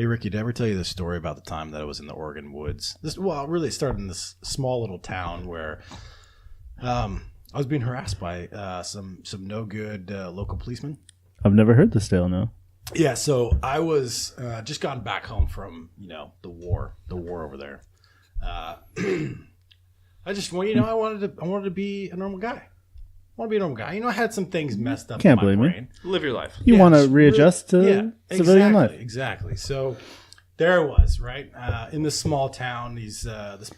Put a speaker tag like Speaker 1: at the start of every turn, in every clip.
Speaker 1: Hey, Ricky, did I ever tell you the story about the time that I was in the Oregon woods? Really it started in this small little town where I was being harassed by some no good local policemen.
Speaker 2: I've never heard this tale, no.
Speaker 1: Yeah, so I was just gotten back home from, the war over there. I wanted to be a normal guy. I had some things messed up.
Speaker 2: Can't
Speaker 1: in my
Speaker 2: blame
Speaker 1: brain.
Speaker 2: me.
Speaker 3: Live your life.
Speaker 2: You want to readjust to civilian life.
Speaker 1: Exactly. So there I was, right? In this small town, this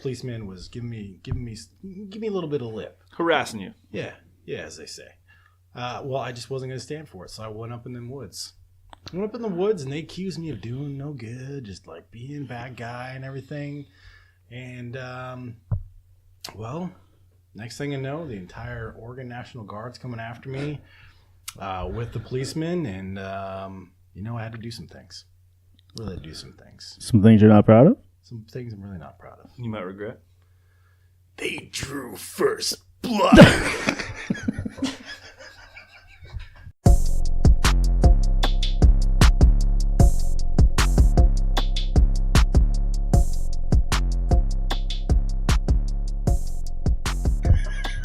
Speaker 1: policeman was giving me a little bit of lip.
Speaker 3: Harassing you.
Speaker 1: Yeah, as they say. Well, I just wasn't going to stand for it, so I went up in them woods. And they accused me of doing no good, just like being a bad guy and everything. And, next thing I know, the entire Oregon National Guard's coming after me with the policemen. And, I had to do some things. Really do some things.
Speaker 2: Some things you're not proud of?
Speaker 1: Some things I'm really not proud of.
Speaker 3: You might regret.
Speaker 1: They drew first blood.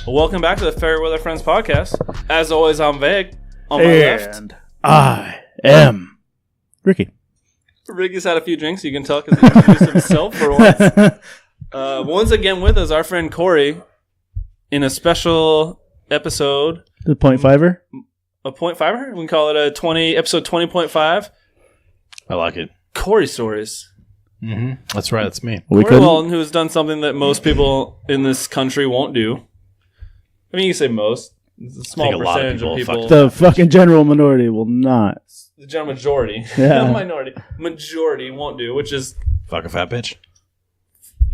Speaker 3: Well, welcome back to the Fair Weather Friends podcast. As always, I'm Veg. On my left.
Speaker 2: And I am Ricky.
Speaker 3: Ricky's had a few drinks, you can tell, because he introduced himself for once. Once again with us, our friend Cory, in a special episode.
Speaker 2: The point fiver?
Speaker 3: A point fiver? We can call it episode 20.5.
Speaker 1: I like it.
Speaker 3: Cory Stories.
Speaker 1: Mm-hmm. That's right. That's me.
Speaker 3: Cory Welton, who has done something that most people in this country won't do. I mean, you can say most. It's a small percentage of people.
Speaker 2: The fucking general minority will not.
Speaker 3: The general majority.
Speaker 2: Yeah.
Speaker 3: Not minority. Majority won't do, which is...
Speaker 1: Fuck a fat bitch.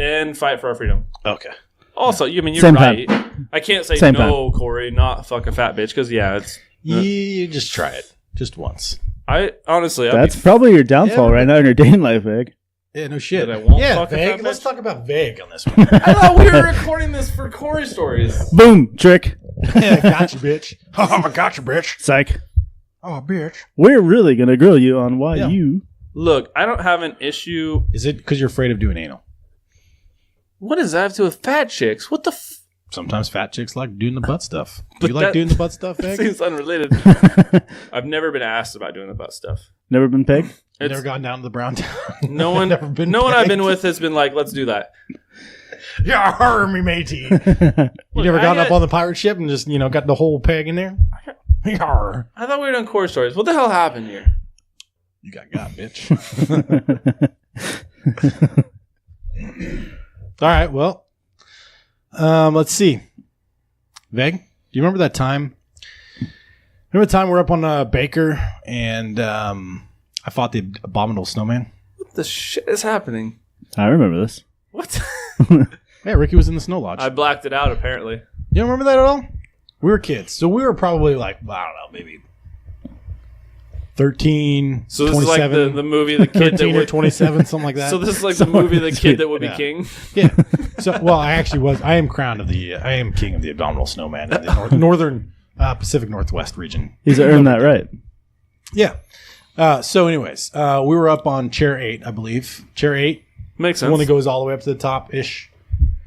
Speaker 3: And fight for our freedom.
Speaker 1: Okay.
Speaker 3: Also, you're
Speaker 2: Same
Speaker 3: right.
Speaker 2: time.
Speaker 3: I can't say
Speaker 2: Same
Speaker 3: no, Cory, not fuck a fat bitch, because, it's...
Speaker 1: You just try it. Just once.
Speaker 3: Honestly...
Speaker 2: That's probably your downfall right now in your dating life, Veg.
Speaker 1: Yeah, no shit.
Speaker 3: That I won't fuck a
Speaker 1: Vague.
Speaker 3: fat
Speaker 1: Let's
Speaker 3: bitch?
Speaker 1: talk about vague on this one.
Speaker 3: I thought we were recording this for Cory Stories.
Speaker 2: Boom! Trick.
Speaker 1: Yeah, gotcha, bitch. Oh, gotcha, bitch.
Speaker 2: Psych.
Speaker 1: Oh, bitch.
Speaker 2: We're really going to grill you on why you...
Speaker 3: Look, I don't have an issue...
Speaker 1: Is it because you're afraid of doing anal?
Speaker 3: What does that have to do with fat chicks? What the
Speaker 1: Sometimes fat chicks like doing the butt stuff. Do
Speaker 3: But
Speaker 1: you like
Speaker 3: that-
Speaker 1: doing the butt stuff, Vague?
Speaker 3: Seems unrelated. I've never been asked about doing the butt stuff.
Speaker 2: Never been pegged?
Speaker 1: You never gone down to the brown town?
Speaker 3: No one
Speaker 1: Never been
Speaker 3: no one I've
Speaker 1: pegged?
Speaker 3: been with has been like, let's do that.
Speaker 1: Yar, me matey. You never got up on the pirate ship and just, got the whole peg in there? Yar.
Speaker 3: I thought we were doing Cory Stories. What the hell happened here?
Speaker 1: You got bitch. All right, well, let's see. Veg, do you remember that time? Remember the time we're up on Baker and I fought the abominable snowman?
Speaker 3: What the shit is happening?
Speaker 2: I remember this.
Speaker 3: What?
Speaker 1: Yeah, Ricky was in the snow lodge.
Speaker 3: I blacked it out, apparently.
Speaker 1: You don't remember that at all? We were kids, so we were probably like, I don't know, maybe 13,
Speaker 3: So this
Speaker 1: 27,
Speaker 3: is like the movie The Kid
Speaker 1: 13
Speaker 3: That
Speaker 1: or
Speaker 3: Would...
Speaker 1: 27, something like that.
Speaker 3: So this is like the movie The Kid That Would Be
Speaker 1: Yeah.
Speaker 3: King?
Speaker 1: Yeah. So, well, I am king of the abominable snowman in the northern Pacific Northwest region.
Speaker 2: He's earned that right.
Speaker 1: Yeah. So anyways, we were up on chair 8, I believe. Chair 8.
Speaker 3: Makes
Speaker 1: The
Speaker 3: sense.
Speaker 1: one that goes all the way up to the top-ish.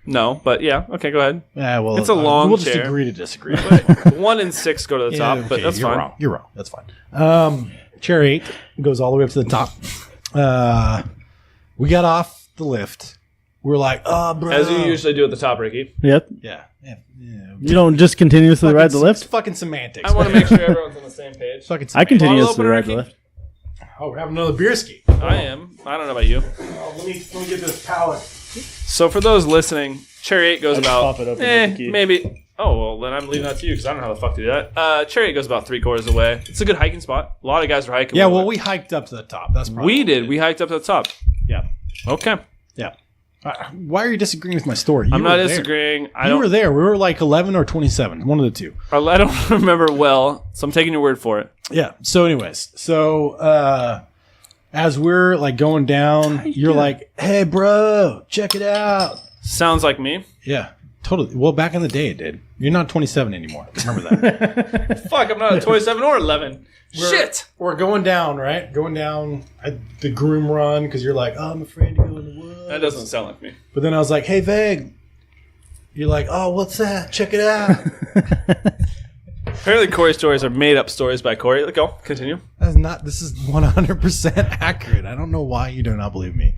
Speaker 3: No, but yeah. Okay, go ahead.
Speaker 1: Well,
Speaker 3: It's a long
Speaker 1: we'll
Speaker 3: chair.
Speaker 1: just agree to disagree.
Speaker 3: 1 and 6 go to the top,
Speaker 1: Yeah,
Speaker 3: but
Speaker 1: okay,
Speaker 3: that's
Speaker 1: you're
Speaker 3: fine.
Speaker 1: Wrong. You're wrong. That's fine. Chair 8 goes all the way up to the top. We got off the lift. We were like, oh, bro.
Speaker 3: As you usually do at the top, Ricky.
Speaker 2: Yep.
Speaker 1: Yeah.
Speaker 2: You don't just continuously ride the lift?
Speaker 1: It's fucking semantics.
Speaker 3: I want to make sure everyone's on the same page.
Speaker 1: Fucking
Speaker 2: I
Speaker 1: semantics.
Speaker 2: continuously
Speaker 3: opener,
Speaker 2: ride the
Speaker 3: Ricky?
Speaker 2: lift.
Speaker 1: Oh, we're having another beer ski.
Speaker 3: I am. I don't know about you.
Speaker 1: Let me get this pallet.
Speaker 3: So for those listening, Chair 8 goes about...
Speaker 2: pop it open with the key.
Speaker 3: maybe... Oh, well, then I'm leaving that to you because I don't know how the fuck to do that. Chair 8 goes about 3/4 away. It's a good hiking spot. A lot of guys are hiking.
Speaker 1: Yeah,
Speaker 3: with
Speaker 1: well,
Speaker 3: it.
Speaker 1: we hiked up to the top. That's probably
Speaker 3: We
Speaker 1: what
Speaker 3: did. We hiked up to the top.
Speaker 1: Yeah.
Speaker 3: Okay.
Speaker 1: Yeah. Why are you disagreeing with my story?
Speaker 3: I'm not disagreeing.
Speaker 1: You were there. We were like 11 or 27. One of the two.
Speaker 3: I don't remember well, so I'm taking your word for it.
Speaker 1: Yeah. So anyways, as we're like going down, you're like, hey, bro, check it out.
Speaker 3: Sounds like me.
Speaker 1: Yeah, totally. Well, back in the day it did. You're not 27 anymore. Remember that.
Speaker 3: Fuck, I'm not a 27 or 11. Shit.
Speaker 1: We're going down, right? Going down the groom run because you're like, oh, I'm afraid to go in the woods.
Speaker 3: That doesn't sound like me.
Speaker 1: But then I was like, hey, Veg. You're like, oh, what's that? Check it out.
Speaker 3: Apparently, Cory stories are made up stories by Cory. Go, continue.
Speaker 1: This is 100% accurate. I don't know why you do not believe me.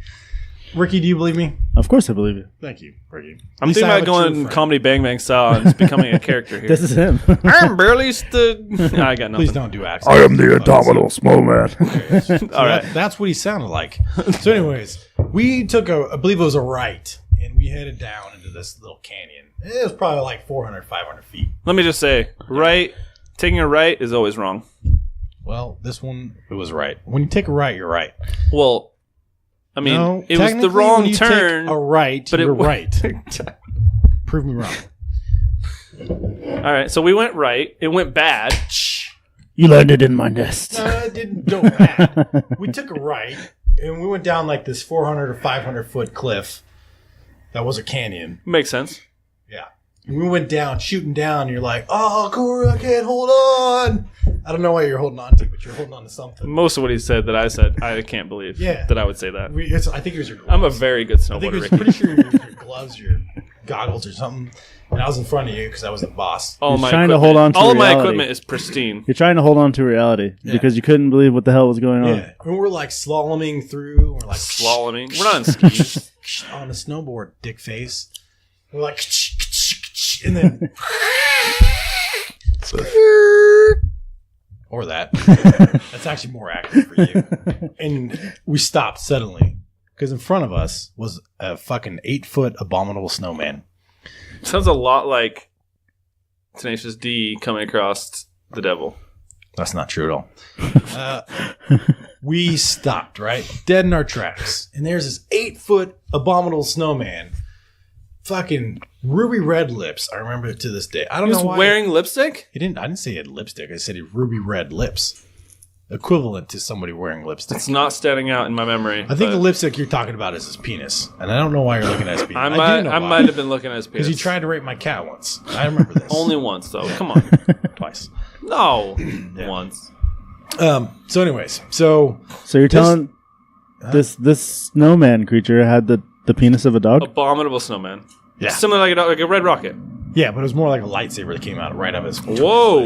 Speaker 1: Ricky, do you believe me?
Speaker 2: Of course I believe you.
Speaker 1: Thank you, Ricky.
Speaker 3: I'm thinking about going comedy Bang Bang style and just becoming a character here.
Speaker 2: This is him.
Speaker 3: I'm barely stood. No, I got nothing.
Speaker 1: Please don't do accents.
Speaker 4: I am the abominable snowman.
Speaker 3: All right.
Speaker 1: That's what he sounded like. So anyways, we took I believe it was a right, and we headed down into this little canyon. It was probably like 400, 500 feet.
Speaker 3: Let me just say, taking a right is always wrong.
Speaker 1: Well, this one, it was right. When you take a right, you're right.
Speaker 3: Well, I mean,
Speaker 1: No,
Speaker 3: it was the
Speaker 1: technically,
Speaker 3: wrong
Speaker 1: when you
Speaker 3: turn.
Speaker 1: take a right,
Speaker 3: but
Speaker 1: you're
Speaker 3: it
Speaker 1: right. Prove me wrong.
Speaker 3: All right, so we went right. It went bad.
Speaker 2: You landed in my nest.
Speaker 1: It didn't go bad. We took a right, and we went down like this 400 or 500 foot cliff that was a canyon.
Speaker 3: Makes sense.
Speaker 1: Yeah. And we went down, shooting down, and you're like, oh, Cory, I can't hold on. I don't know what you're holding on to, but you're holding on to something.
Speaker 3: Most of what he said that I said, I can't believe that I would say that.
Speaker 1: I think it was your gloves.
Speaker 3: I'm a very good
Speaker 1: I think
Speaker 3: snowboarder,
Speaker 1: it was
Speaker 3: Ricky.
Speaker 1: pretty sure your gloves, your goggles or something. And I was in front of you because I was the boss.
Speaker 3: All
Speaker 2: He's
Speaker 3: my
Speaker 2: trying to
Speaker 3: equipment-
Speaker 2: hold on to
Speaker 3: all of my
Speaker 2: reality.
Speaker 3: equipment is pristine.
Speaker 2: You're trying to hold on to reality because you couldn't believe what the hell was going on.
Speaker 1: Yeah. And we're like slaloming through. We're like
Speaker 3: Slaloming. We're not on skis.
Speaker 1: on a snowboard, dick face. We're like, and then. Or that. That's actually more accurate for you. And we stopped suddenly because in front of us was a fucking 8-foot abominable snowman.
Speaker 3: Sounds a lot like Tenacious D coming across the devil.
Speaker 1: That's not true at all. We stopped, right? Dead in our tracks. And there's this 8-foot abominable snowman. Fucking ruby red lips. I remember it to this day. I don't
Speaker 3: He
Speaker 1: know
Speaker 3: was
Speaker 1: why.
Speaker 3: wearing lipstick?
Speaker 1: I didn't say he had lipstick. I said he had ruby red lips. Equivalent to somebody wearing lipstick.
Speaker 3: It's not standing out in my memory.
Speaker 1: I think the lipstick you're talking about is his penis. And I don't know why you're looking at his penis.
Speaker 3: I might have been looking at his penis.
Speaker 1: Because he tried to rape my cat once. I remember this.
Speaker 3: Only once, though. Come on.
Speaker 1: Twice.
Speaker 3: No. Once.
Speaker 1: So anyways. So
Speaker 2: you're telling this snowman creature had the penis of a dog?
Speaker 3: Abominable snowman.
Speaker 1: Yeah.
Speaker 3: Similar like a red rocket.
Speaker 1: Yeah, but it was more like a lightsaber that came out right of his
Speaker 3: Whoa.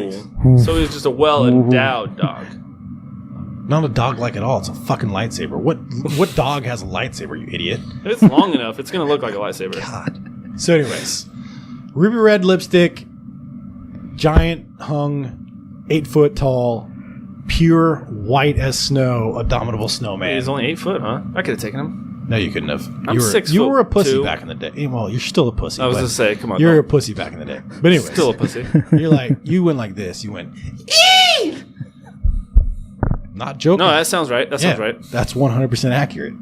Speaker 1: legs.
Speaker 3: So he's just a well-endowed dog.
Speaker 1: Not a dog like at all. It's a fucking lightsaber. What dog has a lightsaber, you idiot?
Speaker 3: If it's long enough, it's going to look like a lightsaber.
Speaker 1: God. So anyways, ruby red lipstick, giant hung, 8-foot tall, pure white as snow, abominable snowman.
Speaker 3: He's only 8 foot, huh? I could have taken him.
Speaker 1: No, you couldn't have.
Speaker 3: I'm 6
Speaker 1: You were a
Speaker 3: foot
Speaker 1: pussy
Speaker 3: two.
Speaker 1: back in the day. Well, you're still a pussy.
Speaker 3: I was
Speaker 1: but
Speaker 3: going to say, come on.
Speaker 1: You're
Speaker 3: no.
Speaker 1: a pussy back in the day. But anyways.
Speaker 3: Still a pussy.
Speaker 1: You went like this. You went, Eee! Not joking.
Speaker 3: No, that sounds right. That sounds right.
Speaker 1: That's 100% accurate.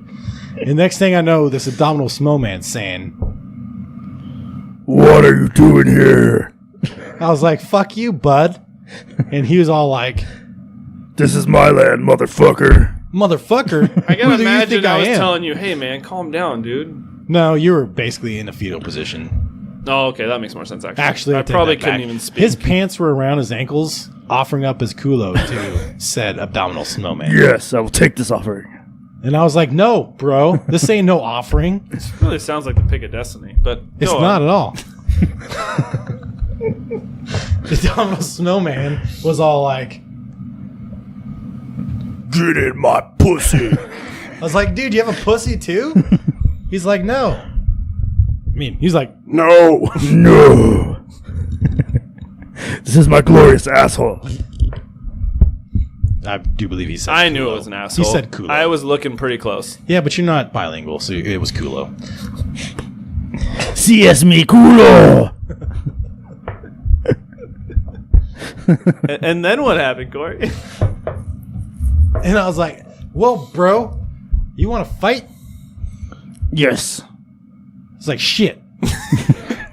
Speaker 1: And next thing I know, this abominable snowman saying,
Speaker 4: What are you doing here?
Speaker 1: I was like, fuck you, bud. And he was all like,
Speaker 4: This is my land, motherfucker.
Speaker 1: motherfucker.
Speaker 3: I
Speaker 1: who
Speaker 3: gotta
Speaker 1: do you
Speaker 3: imagine
Speaker 1: think
Speaker 3: I was
Speaker 1: am?
Speaker 3: telling you, hey man, calm down, dude.
Speaker 1: No, you were basically in a fetal position.
Speaker 3: Oh, okay, that makes more sense actually.
Speaker 1: Actually,
Speaker 3: I
Speaker 1: take
Speaker 3: probably
Speaker 1: that
Speaker 3: couldn't
Speaker 1: back.
Speaker 3: even speak.
Speaker 1: His pants were around his ankles, offering up his culo to said abdominal snowman.
Speaker 4: Yes, I will take this offering.
Speaker 1: And I was like, no, bro, this ain't no offering.
Speaker 3: It really sounds like the pick of destiny, but
Speaker 1: It's
Speaker 3: go
Speaker 1: not
Speaker 3: on.
Speaker 1: at all. The abdominal snowman was all like,
Speaker 4: Get in my pussy.
Speaker 1: I was like, dude, you have a pussy too? He's like, no. I mean, he's like,
Speaker 4: No. No. This is my glorious asshole.
Speaker 1: I do believe he said
Speaker 3: I knew
Speaker 1: culo.
Speaker 3: it was an asshole.
Speaker 1: He said culo.
Speaker 3: I was looking pretty close.
Speaker 1: Yeah, but you're not bilingual, so it was culo.
Speaker 4: Si es mi culo.
Speaker 3: And then what happened, Cory?
Speaker 1: And I was like, whoa, bro, you want to fight?
Speaker 4: Yes.
Speaker 1: It's like, shit.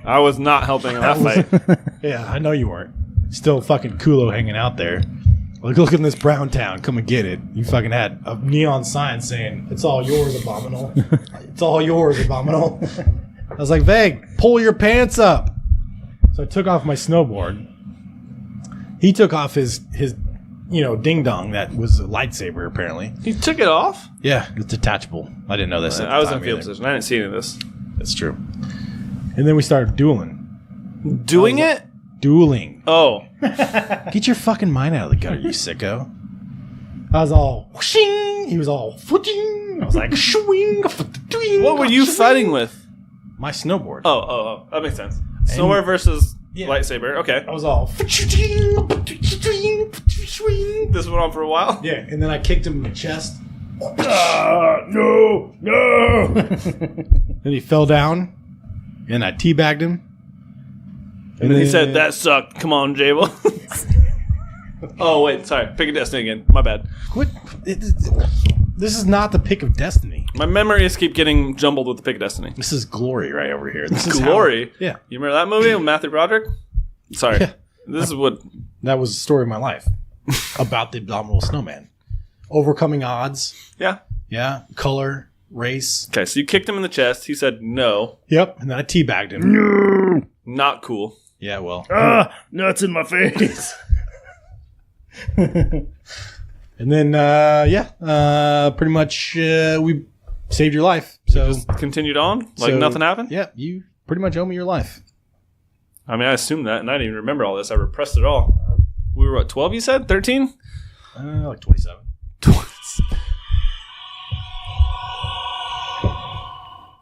Speaker 3: I was not helping in that fight.
Speaker 1: Yeah, I know you weren't. Still fucking culo hanging out there. Like, look at this brown town. Come and get it. You fucking had a neon sign saying, it's all yours, abominable. It's all yours, abominable. I was like, Veg, pull your pants up. So I took off my snowboard. He took off his ding dong that was a lightsaber apparently.
Speaker 3: He took it off?
Speaker 1: Yeah, it's detachable. I didn't know this.
Speaker 3: I was in field position. I didn't see any of this.
Speaker 1: That's true. And then we started dueling.
Speaker 3: Doing it?
Speaker 1: Dueling.
Speaker 3: Oh.
Speaker 1: Get your fucking mind out of the gutter, you sicko. I was all whooshing. He was all footing. I was like swing.
Speaker 3: What were you fighting with?
Speaker 1: My snowboard.
Speaker 3: Oh. That makes sense. Snowboard versus lightsaber. Okay.
Speaker 1: I was all
Speaker 3: This went on for a while?
Speaker 1: yeah, and then I kicked him in the chest.
Speaker 4: No.
Speaker 1: Then he fell down, and I teabagged him.
Speaker 3: And then he said, that sucked. Come on, Jable. Oh, wait. Sorry. Pick a Destiny again. My bad.
Speaker 1: Quit. This is not the pick of destiny.
Speaker 3: My memories keep getting jumbled with the Pick of Destiny.
Speaker 1: This is glory right over here. This is
Speaker 3: Glory?
Speaker 1: Yeah.
Speaker 3: You remember that movie with Matthew Broderick? Sorry.
Speaker 1: Yeah.
Speaker 3: This is what...
Speaker 1: That was the story of my life. About the abominable snowman. Overcoming odds.
Speaker 3: Yeah.
Speaker 1: Yeah. Color. Race.
Speaker 3: Okay, so you kicked him in the chest. He said no.
Speaker 1: Yep. And then I teabagged him.
Speaker 3: Not cool.
Speaker 1: Yeah, well.
Speaker 4: Nuts in my face.
Speaker 1: And then, pretty much we saved your life. So
Speaker 3: Continued on? Like nothing happened?
Speaker 1: Yeah, you pretty much owe me your life.
Speaker 3: I mean, I assumed that, and I didn't even remember all this. I repressed it all. We were, what, 12 you said? 13?
Speaker 1: Like 27.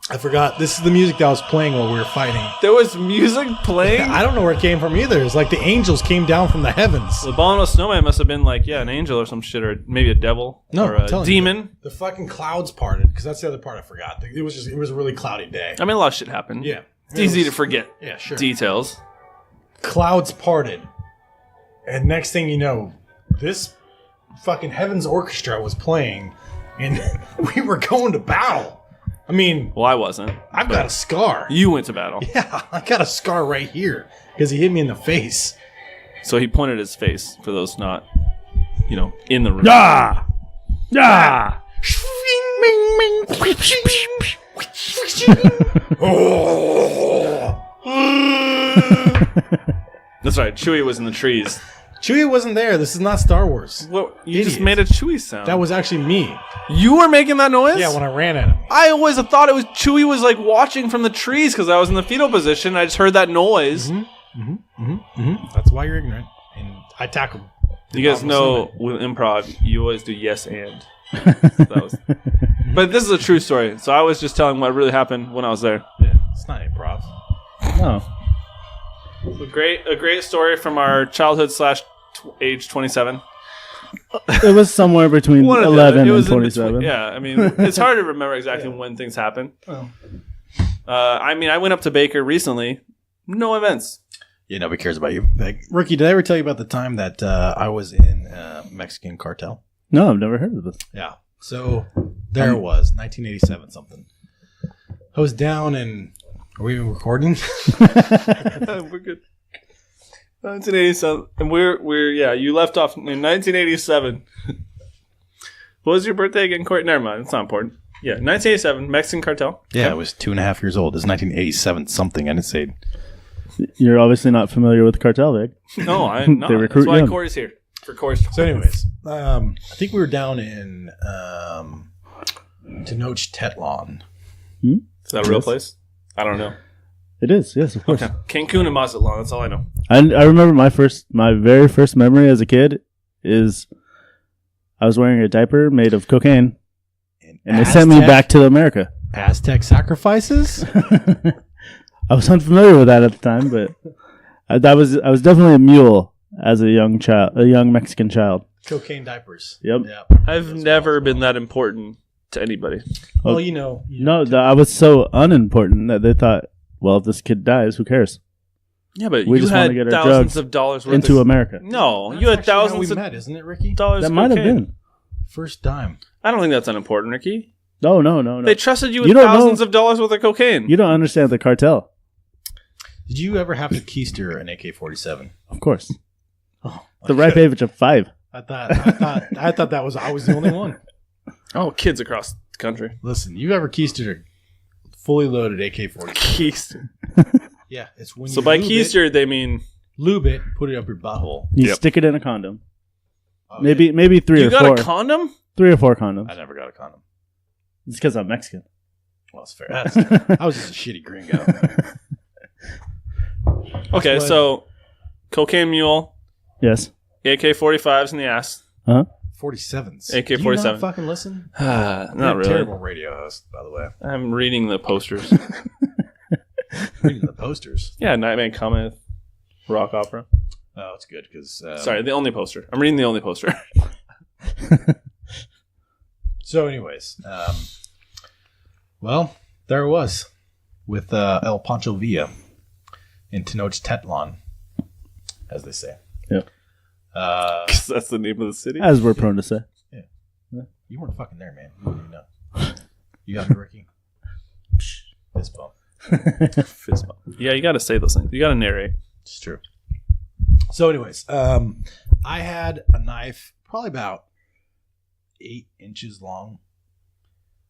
Speaker 1: I forgot. This is the music that was playing while we were fighting.
Speaker 3: There was music playing?
Speaker 1: I don't know where it came from either. It's like the angels came down from the heavens.
Speaker 3: The abominable snowman must have been like, an angel or some shit, or maybe a devil, or
Speaker 1: I'm
Speaker 3: a
Speaker 1: telling
Speaker 3: demon.
Speaker 1: You, the fucking clouds parted, because that's the other part I forgot. It was a really cloudy day.
Speaker 3: I mean, a lot of shit happened.
Speaker 1: Yeah.
Speaker 3: It's easy to forget
Speaker 1: Yeah, sure.
Speaker 3: details.
Speaker 1: Clouds parted. And next thing you know, this fucking Heaven's Orchestra was playing, and we were going to battle. I mean,
Speaker 3: Well, I wasn't.
Speaker 1: I've got a scar.
Speaker 3: You went to battle.
Speaker 1: Yeah, I got a scar right here because he hit me in the face.
Speaker 3: So he pointed his face, for those not, in the room.
Speaker 4: Ah! Ah!
Speaker 3: That's right. Chewie was in the trees.
Speaker 1: Chewie wasn't there. This is not Star Wars.
Speaker 3: What? You just
Speaker 1: Idiot.
Speaker 3: made a Chewie sound.
Speaker 1: That was actually me.
Speaker 3: You were making that noise?
Speaker 1: Yeah, when I ran at him.
Speaker 3: I always thought it was Chewie was like watching from the trees because I was in the fetal position. I just heard that noise.
Speaker 1: That's why you're ignorant. And I tackled.
Speaker 3: You guys know with improv, you always do yes and. That was, but this is a true story. So I was just telling what really happened when I was there.
Speaker 1: Yeah, it's not improv.
Speaker 2: No.
Speaker 3: A great story from our childhood / age 27.
Speaker 2: It was somewhere between
Speaker 3: One or the
Speaker 2: 11
Speaker 3: other. It
Speaker 2: and
Speaker 3: was in
Speaker 2: 27.
Speaker 3: between. Yeah, I mean, it's hard to remember exactly when things happen. I mean, I went up to Baker recently. No events.
Speaker 1: Yeah, nobody cares about you. Like, Ricky, did I ever tell you about the time that I was in Mexican cartel?
Speaker 2: No, I've never heard of this.
Speaker 1: Yeah. So there it was, 1987 something. I was down in. Are we recording?
Speaker 3: We're good. 1987, and we're you left off in 1987. What was your birthday again, Cory? Never mind, it's not important. Yeah, 1987, Mexican cartel.
Speaker 1: Yeah,
Speaker 3: Okay.
Speaker 1: I was 2.5 years old. It's 1987 something. I didn't say.
Speaker 2: You're obviously not familiar with Cartel, Vic.
Speaker 3: No, I'm not.
Speaker 2: They recruit
Speaker 3: That's why
Speaker 2: young.
Speaker 3: Cory's here for Cory's.
Speaker 1: So, anyways, I think we were down in Tenochtitlan.
Speaker 3: Is that a real place? I don't know.
Speaker 2: It is, yes, of course.
Speaker 3: Okay. Cancun and Mazatlan. That's all I know.
Speaker 2: I remember my very first memory as a kid is I was wearing a diaper made of cocaine, and they sent me back to America.
Speaker 1: Aztec sacrifices.
Speaker 2: I was unfamiliar with that at the time, but I was definitely a mule as a young Mexican child.
Speaker 1: Cocaine diapers.
Speaker 2: Yep.
Speaker 1: Yeah.
Speaker 3: I've never been that important to anybody.
Speaker 1: Well,
Speaker 2: I was so unimportant that they thought, well, if this kid dies, who cares?
Speaker 3: Yeah, but
Speaker 2: We
Speaker 3: you
Speaker 2: just wanna
Speaker 3: had
Speaker 2: get our
Speaker 3: thousands
Speaker 2: drugs
Speaker 3: of dollars worth
Speaker 2: into
Speaker 3: of...
Speaker 2: America.
Speaker 3: No,
Speaker 1: That's
Speaker 3: you had
Speaker 1: actually how
Speaker 3: thousands
Speaker 1: we
Speaker 3: of
Speaker 1: met, isn't it, Ricky?
Speaker 3: dollars
Speaker 2: That
Speaker 3: of
Speaker 2: might have
Speaker 3: cocaine.
Speaker 2: been.
Speaker 1: First dime.
Speaker 3: I don't think that's unimportant, Ricky.
Speaker 2: No.
Speaker 3: They trusted you
Speaker 2: You
Speaker 3: with
Speaker 2: don't
Speaker 3: thousands
Speaker 2: know.
Speaker 3: of dollars worth of cocaine.
Speaker 2: You don't understand the cartel.
Speaker 1: Did you ever have to keister an AK-47?
Speaker 2: Of course.
Speaker 1: Oh,
Speaker 2: The ripe age of 5.
Speaker 1: I thought that was I was the only one.
Speaker 3: Oh, kids across the country.
Speaker 1: Listen, you ever keistered a fully loaded AK-47?
Speaker 3: Keys.
Speaker 1: Yeah, it's when
Speaker 3: So
Speaker 1: you
Speaker 3: by
Speaker 1: lube
Speaker 3: keistered, they mean
Speaker 1: lube it, put it up your butthole.
Speaker 2: You
Speaker 3: Yep.
Speaker 2: stick it in a condom.
Speaker 1: Oh,
Speaker 2: Maybe 3
Speaker 3: you
Speaker 2: or
Speaker 3: got
Speaker 2: 4.
Speaker 3: a condom.
Speaker 2: 3 or 4 condoms.
Speaker 1: I never got a condom.
Speaker 2: It's because I'm Mexican.
Speaker 1: Well, it's fair. I was just a shitty gringo.
Speaker 3: Okay,
Speaker 1: what-
Speaker 3: so cocaine mule,
Speaker 2: Yes.
Speaker 3: AK-45s in the ass.
Speaker 1: 47s.
Speaker 3: AK-47.
Speaker 1: Do you not fucking listen?
Speaker 3: Not
Speaker 1: You're a
Speaker 3: really.
Speaker 1: terrible radio host, by the way.
Speaker 3: I'm reading the posters.
Speaker 1: Reading the posters.
Speaker 3: Yeah, Nightman Cometh, rock opera.
Speaker 1: Oh, it's good because.
Speaker 3: Sorry, the only poster. I'm reading the only poster.
Speaker 1: So, anyways, well, there it was with El Pancho Villa in Tenochtitlan, as they say.
Speaker 2: Yep.
Speaker 3: 'Cause that's the name of the city.
Speaker 2: As we're prone to say.
Speaker 1: You weren't fucking there, man. You wouldn't even know. You got me, Ricky. Fist bump.
Speaker 3: Fist bump. Yeah, you got to say those things. You got to narrate.
Speaker 1: It's true. So, anyways, I had a knife probably about 8 inches long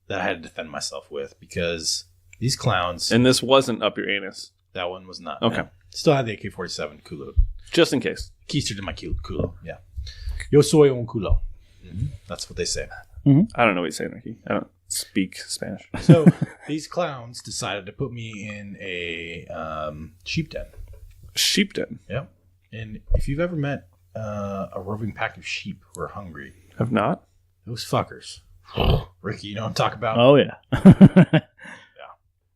Speaker 1: that I had to defend myself with because these clowns.
Speaker 3: And this wasn't up your anus,
Speaker 1: That one was not.
Speaker 3: Okay.
Speaker 1: No. Still had the AK-47 culo.
Speaker 3: just in case.
Speaker 1: Keistered in my culo. Yeah. Yo soy un culo. That's what they say.
Speaker 3: I don't know what you're saying, Ricky. I don't speak Spanish.
Speaker 1: So these clowns decided to put me in a sheep den.
Speaker 3: Sheep den.
Speaker 1: Yep. And if you've ever met a roving pack of sheep who are hungry,
Speaker 3: Have not.
Speaker 1: those fuckers. Ricky, you know what I'm talking about?
Speaker 2: Oh, yeah.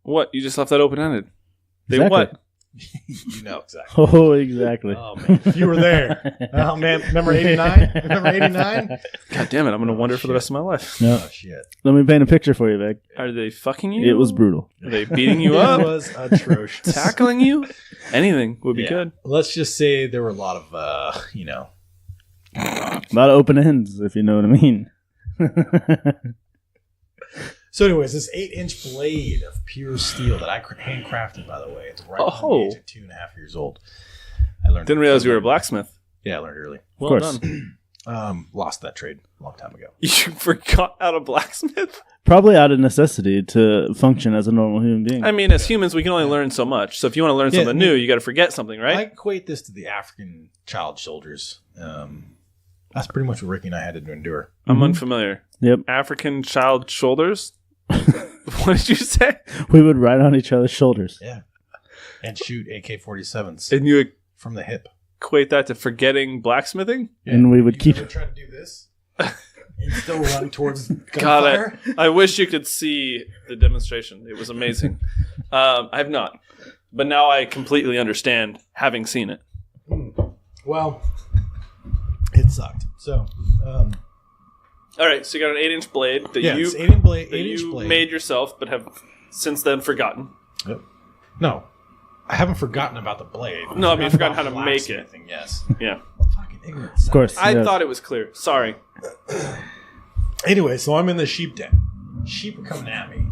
Speaker 3: What? You just left that open ended. They
Speaker 2: Exactly.
Speaker 3: what?
Speaker 1: You know exactly.
Speaker 2: Oh, exactly.
Speaker 1: Oh, man. If you were there. Oh, man. Remember 89? Remember 89?
Speaker 3: God damn it! I'm gonna wonder for the rest of my life.
Speaker 2: No.
Speaker 1: Oh, shit.
Speaker 2: Let me paint a picture for you, Vic.
Speaker 3: Are they fucking you?
Speaker 2: It was brutal.
Speaker 3: Are they beating you
Speaker 1: It
Speaker 3: up?
Speaker 1: was atrocious.
Speaker 3: Tackling you? Anything would be
Speaker 1: Yeah.
Speaker 3: good.
Speaker 1: Let's just say there were a lot of,
Speaker 2: A lot of open ends, if you know what I mean.
Speaker 1: So, anyways, this 8-inch blade of pure steel that I handcrafted, by the way, it's right from
Speaker 3: Oh.
Speaker 1: the age of 2.5 years old. I learned.
Speaker 3: Didn't realize you were a blacksmith.
Speaker 1: Yeah, I learned early.
Speaker 3: Well
Speaker 2: course.
Speaker 3: done.
Speaker 1: Lost that trade a long time ago.
Speaker 3: You forgot how to blacksmith?
Speaker 2: Probably out of necessity to function as a normal human being.
Speaker 3: I mean, as humans, we can only learn so much. So if you want to learn
Speaker 1: Yeah,
Speaker 3: something new, you got to forget something,
Speaker 1: I
Speaker 3: right?
Speaker 1: equate this to the African child shoulders. That's pretty much what Ricky and I had to endure.
Speaker 3: I'm unfamiliar.
Speaker 2: Yep.
Speaker 3: African child shoulders? What did you say?
Speaker 2: We would ride on each other's shoulders.
Speaker 1: Yeah. And shoot AK-47s
Speaker 3: And you
Speaker 1: from the hip.
Speaker 3: equate that to forgetting blacksmithing?
Speaker 2: And we would
Speaker 1: You
Speaker 2: keep-
Speaker 1: ever try to do this and still run towards
Speaker 3: God,
Speaker 1: gunfire?
Speaker 3: I wish you could see the demonstration. It was amazing. I have not. But now I completely understand having seen it.
Speaker 1: Well, it sucked. So,
Speaker 3: All right, so you got an 8-inch blade that
Speaker 1: yeah,
Speaker 3: you,
Speaker 1: it's 8-inch blade.
Speaker 3: that
Speaker 1: 8-inch
Speaker 3: you
Speaker 1: blade.
Speaker 3: made yourself but have since then forgotten.
Speaker 1: Yep. No, I haven't forgotten about the blade.
Speaker 3: No, I mean,
Speaker 1: I've
Speaker 3: forgotten how to make it.
Speaker 1: blacksmithing, yes.
Speaker 3: Yeah.
Speaker 1: Fucking ignorant.
Speaker 2: Of course.
Speaker 3: I
Speaker 2: yes.
Speaker 3: thought it was clear. Sorry.
Speaker 1: Anyway, so I'm in the sheep den. Sheep are coming at me.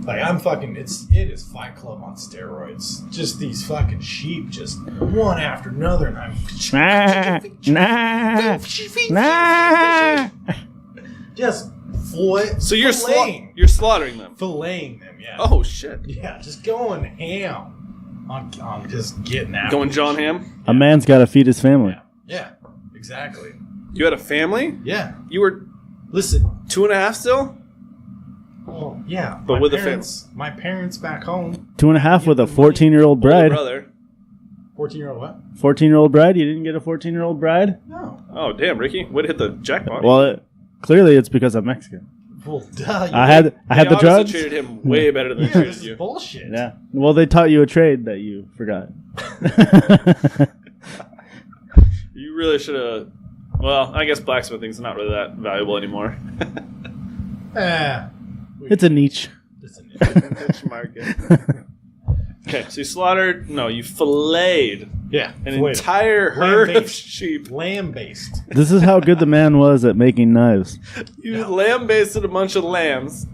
Speaker 1: Like I'm fucking. It is Fight Club on steroids. Just these fucking sheep, just one after another, and I'm
Speaker 2: Nah.
Speaker 1: just
Speaker 3: So you're
Speaker 1: filleting,
Speaker 3: you're slaughtering them.
Speaker 1: filleting them. Yeah.
Speaker 3: Oh shit.
Speaker 1: Yeah, just going ham on just getting out.
Speaker 3: Going John Ham?
Speaker 2: A man's got to feed his family.
Speaker 1: Yeah, exactly.
Speaker 3: You had a family?
Speaker 1: Yeah.
Speaker 3: You were
Speaker 1: Listen.
Speaker 3: 2.5 still?
Speaker 1: Well, yeah.
Speaker 3: But
Speaker 1: my
Speaker 3: with a
Speaker 1: parents, my parents back home.
Speaker 2: 2.5 with a 14-year-old
Speaker 3: Older
Speaker 2: bride.
Speaker 3: brother.
Speaker 1: 14-year-old what?
Speaker 2: 14-year-old bride? You didn't get a 14-year-old bride?
Speaker 1: No.
Speaker 3: Oh damn, Ricky. Way to hit the jackpot.
Speaker 2: Well, clearly it's because I'm Mexican.
Speaker 1: Well, duh.
Speaker 2: I had
Speaker 3: They
Speaker 2: the
Speaker 3: obviously
Speaker 2: drugs.
Speaker 3: treated him way better than they
Speaker 1: Yeah,
Speaker 3: treated
Speaker 1: this is
Speaker 3: you.
Speaker 1: bullshit.
Speaker 2: Yeah. Well, they taught you a trade that you forgot.
Speaker 3: You really should have. Well, I guess blacksmithing's not really that valuable anymore.
Speaker 2: It's a niche.
Speaker 1: It's a
Speaker 3: Niche market. Okay, so you slaughtered. No, you filleted
Speaker 1: yeah.
Speaker 3: an
Speaker 1: filleted.
Speaker 3: entire herd of
Speaker 1: Lamb-based.
Speaker 3: sheep.
Speaker 1: Lamb-based.
Speaker 2: This is how good the man was at making knives.
Speaker 3: You lamb-basted a bunch of lambs.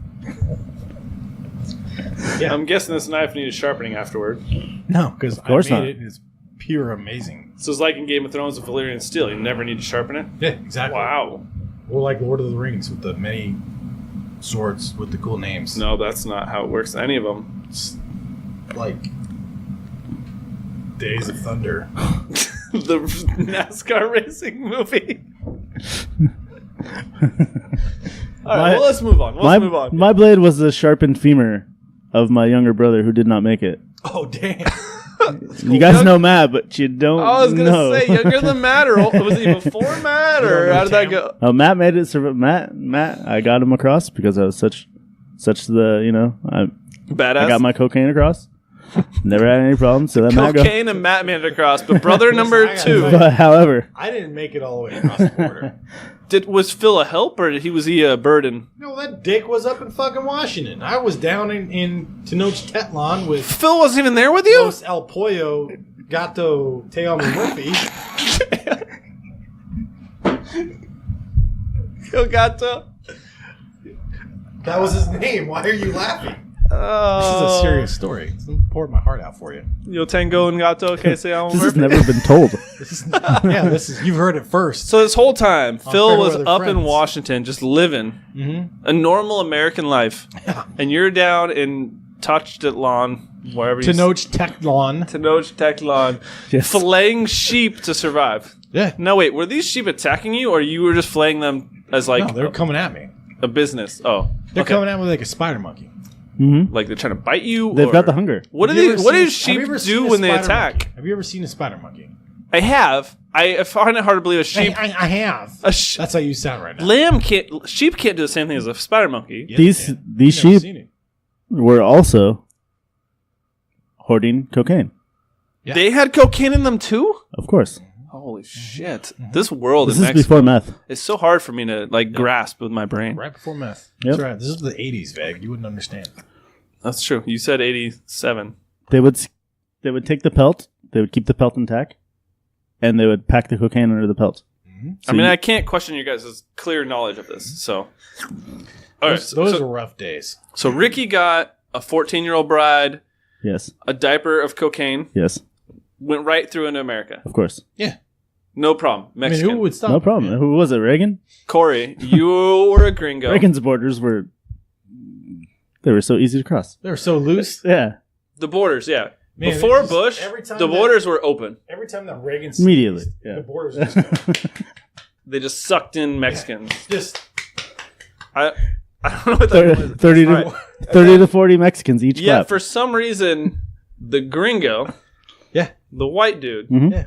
Speaker 1: Yeah.
Speaker 3: I'm guessing this knife needed sharpening afterward.
Speaker 1: No, because I
Speaker 2: course
Speaker 1: made
Speaker 2: not.
Speaker 1: it. It's pure amazing.
Speaker 3: So it's like in Game of Thrones with Valyrian steel. You never need to sharpen it.
Speaker 1: Yeah, exactly.
Speaker 3: Wow.
Speaker 1: Or like Lord of the Rings with the many swords with the cool names.
Speaker 3: No, that's not how it works. Any of them.
Speaker 1: It's like Days of Thunder.
Speaker 3: The NASCAR racing movie. All right, well, let's move on.
Speaker 2: My blade was the sharpened femur of my younger brother who did not make it.
Speaker 1: Oh, damn.
Speaker 2: You guys know Matt, but you don't know.
Speaker 3: I was going to say, younger than Matt, or was he before Matt, or how did that go?
Speaker 2: Oh, Matt made it. Matt, I got him across because I was such the,
Speaker 3: Badass.
Speaker 2: I got my cocaine across. Never had any problems. So that
Speaker 3: Cocaine and Matt made it across, but brother number 2.
Speaker 2: But however,
Speaker 1: I didn't make it all the way across the border.
Speaker 3: Was Phil a help, or was he a burden?
Speaker 1: No, that dick was up in fucking Washington. I was down in Tenochtitlan with
Speaker 3: Phil wasn't even there with you?
Speaker 1: Los El Pollo Gato Teomo Murphy.
Speaker 3: Phil Gato.
Speaker 1: That was his name. Why are you laughing?
Speaker 3: Oh.
Speaker 1: This is a serious story. I'm pouring my heart out for you.
Speaker 3: Yo tengo un gato que se llama
Speaker 2: this has
Speaker 3: Murphy.
Speaker 2: never been told.
Speaker 1: This is you've heard it first.
Speaker 3: So this whole time, Phil
Speaker 1: fair
Speaker 3: was
Speaker 1: weather
Speaker 3: up in
Speaker 1: friends.
Speaker 3: Washington just living a normal American life.
Speaker 1: Yeah.
Speaker 3: And you're down in Tenochtitlan, wherever you
Speaker 1: Tenochtitlan.
Speaker 3: Tenochtitlan,
Speaker 2: Yes.
Speaker 3: filleting sheep to survive.
Speaker 1: Yeah.
Speaker 3: No, wait, were these sheep attacking you, or you were just filleting them as like
Speaker 1: No, they were coming at me.
Speaker 3: a business? Oh,
Speaker 1: They're
Speaker 3: okay.
Speaker 1: coming at me like a spider monkey.
Speaker 3: Like they're trying to bite you?
Speaker 2: They've
Speaker 3: or-
Speaker 2: got the hunger.
Speaker 3: What do
Speaker 1: Have you
Speaker 3: they?
Speaker 1: ever
Speaker 3: What do
Speaker 1: seen- have
Speaker 3: sheep
Speaker 1: you ever
Speaker 3: do
Speaker 1: seen a
Speaker 3: when they
Speaker 1: spider
Speaker 3: attack?
Speaker 1: monkey? Have you ever seen a spider monkey?
Speaker 3: I have. I find it hard to believe a sheep.
Speaker 1: I have. That's how you sound right now.
Speaker 3: Sheep can't do the same thing as a spider monkey.
Speaker 1: Yes,
Speaker 2: These
Speaker 1: man.
Speaker 2: these
Speaker 1: Never
Speaker 2: sheep
Speaker 1: seen it.
Speaker 2: were also hoarding cocaine.
Speaker 1: Yeah.
Speaker 3: They had cocaine in them too.
Speaker 2: Of course.
Speaker 3: Holy shit! This world
Speaker 2: This
Speaker 3: in
Speaker 2: is
Speaker 3: Mexico
Speaker 2: before meth.
Speaker 3: is so hard for me to grasp with my brain.
Speaker 1: Right before meth.
Speaker 2: Yep.
Speaker 1: That's right. This is the 80s, Veg. You wouldn't understand.
Speaker 3: That's true. You said 87.
Speaker 2: They would take the pelt. They would keep the pelt intact, and they would pack the cocaine under the pelt.
Speaker 3: I mean, I can't question your guys' clear knowledge of this. So, all right.
Speaker 1: Those are rough days.
Speaker 3: So Ricky got a 14-year-old bride,
Speaker 2: Yes.
Speaker 3: a diaper of cocaine,
Speaker 2: Yes.
Speaker 3: went right through into America.
Speaker 2: Of course.
Speaker 1: Yeah.
Speaker 3: No problem.
Speaker 1: I mean,
Speaker 3: Mexican.
Speaker 1: who would stop?
Speaker 2: No problem.
Speaker 1: Yeah.
Speaker 2: Who was it? Reagan?
Speaker 3: Corey, you were a gringo.
Speaker 2: Reagan's borders were. They were so easy to cross.
Speaker 1: They were so loose.
Speaker 2: Yeah.
Speaker 3: The borders, yeah.
Speaker 1: Man,
Speaker 3: Before
Speaker 1: it just-
Speaker 3: Bush,
Speaker 1: every time
Speaker 3: the
Speaker 1: that-
Speaker 3: borders were open.
Speaker 1: Every time that Reagan
Speaker 2: Immediately,
Speaker 1: sneezed,
Speaker 2: yeah.
Speaker 1: the borders just,
Speaker 3: They just sucked in Mexicans.
Speaker 1: just
Speaker 3: I don't know what that was.
Speaker 2: 30 to
Speaker 3: All right.
Speaker 2: 30 to 40 Mexicans each
Speaker 3: Yeah,
Speaker 2: clap.
Speaker 3: for some reason, the gringo,
Speaker 1: yeah.
Speaker 3: the white dude,
Speaker 2: Mhm.
Speaker 1: Yeah.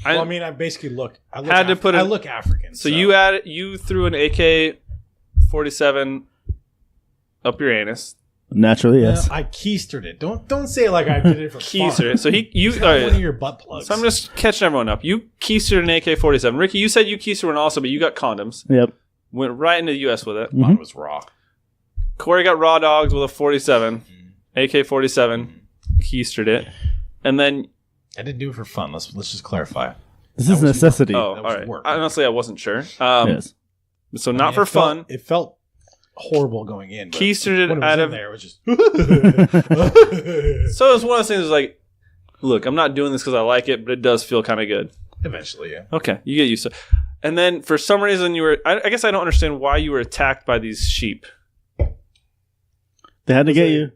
Speaker 3: I,
Speaker 1: Well, I mean, I basically look. I look
Speaker 3: Had to put
Speaker 1: I
Speaker 3: it-
Speaker 1: look African.
Speaker 3: so you threw an AK-47 up your anus.
Speaker 2: Naturally, yes.
Speaker 1: I keistered it. Don't say it like I did it for
Speaker 3: Keistered it.
Speaker 1: fun.
Speaker 3: So you.
Speaker 1: It's
Speaker 3: all
Speaker 1: not
Speaker 3: right.
Speaker 1: one of your butt plugs.
Speaker 3: So I'm just catching everyone up. You keistered an AK-47. Ricky, you said you keistered one also, but you got condoms.
Speaker 2: Yep.
Speaker 3: Went right into the U.S. with it.
Speaker 1: Mine was raw.
Speaker 3: Corey got raw dogs with a 47, AK-47, keistered it, and then
Speaker 1: I didn't do it for fun. Let's just clarify.
Speaker 2: This is necessity.
Speaker 3: oh,
Speaker 1: That
Speaker 3: all
Speaker 1: was
Speaker 3: right.
Speaker 1: work.
Speaker 3: Honestly, I wasn't sure.
Speaker 2: Yes.
Speaker 3: So
Speaker 1: I
Speaker 3: not
Speaker 1: mean,
Speaker 3: for
Speaker 1: it felt-
Speaker 3: fun.
Speaker 1: It felt horrible going in. But
Speaker 3: Keistered it
Speaker 1: when it was
Speaker 3: out
Speaker 1: in
Speaker 3: of.
Speaker 1: there. It was just.
Speaker 3: So it's one of those things. Like, look, I'm not doing this because I like it, but it does feel kind of good.
Speaker 1: Eventually, yeah.
Speaker 3: Okay, you get used to it. And then for some reason you were. I guess I don't understand why you were attacked by these sheep.
Speaker 2: They had to get
Speaker 1: it-
Speaker 2: you.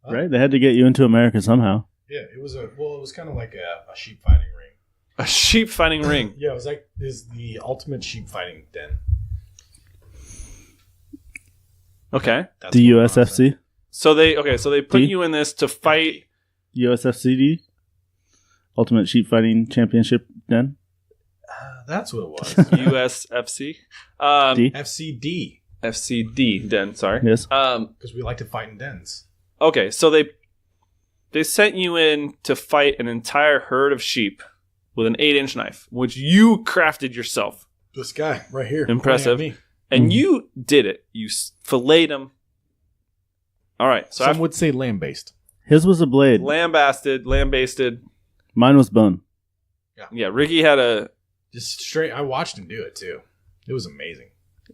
Speaker 2: Right? They had to get you into America somehow.
Speaker 1: Yeah, it was it was kind of like a sheep fighting ring.
Speaker 3: A sheep fighting ring.
Speaker 1: Yeah, it was like the ultimate sheep fighting den.
Speaker 3: Okay.
Speaker 1: That's
Speaker 2: The
Speaker 1: what it was.
Speaker 2: USFC.
Speaker 3: So they put
Speaker 2: D?
Speaker 3: you in this to fight.
Speaker 2: USFCD. Ultimate Sheep Fighting Championship Den.
Speaker 1: That's what it was.
Speaker 3: USFC.
Speaker 2: D.
Speaker 1: FCD,
Speaker 3: FCD den, sorry.
Speaker 2: Yes.
Speaker 1: because we like to fight in dens.
Speaker 3: Okay, so they sent you in to fight an entire herd of sheep with an 8-inch knife, which you crafted yourself.
Speaker 1: This guy right here.
Speaker 3: Impressive.
Speaker 1: pointing at me.
Speaker 3: And you did it. You filleted them. All right, so
Speaker 1: Some would say lamb-based.
Speaker 2: His was a blade.
Speaker 3: lambasted.
Speaker 2: Mine was bone.
Speaker 3: Yeah, Ricky had a...
Speaker 1: Just straight. I watched him do it too. It was amazing.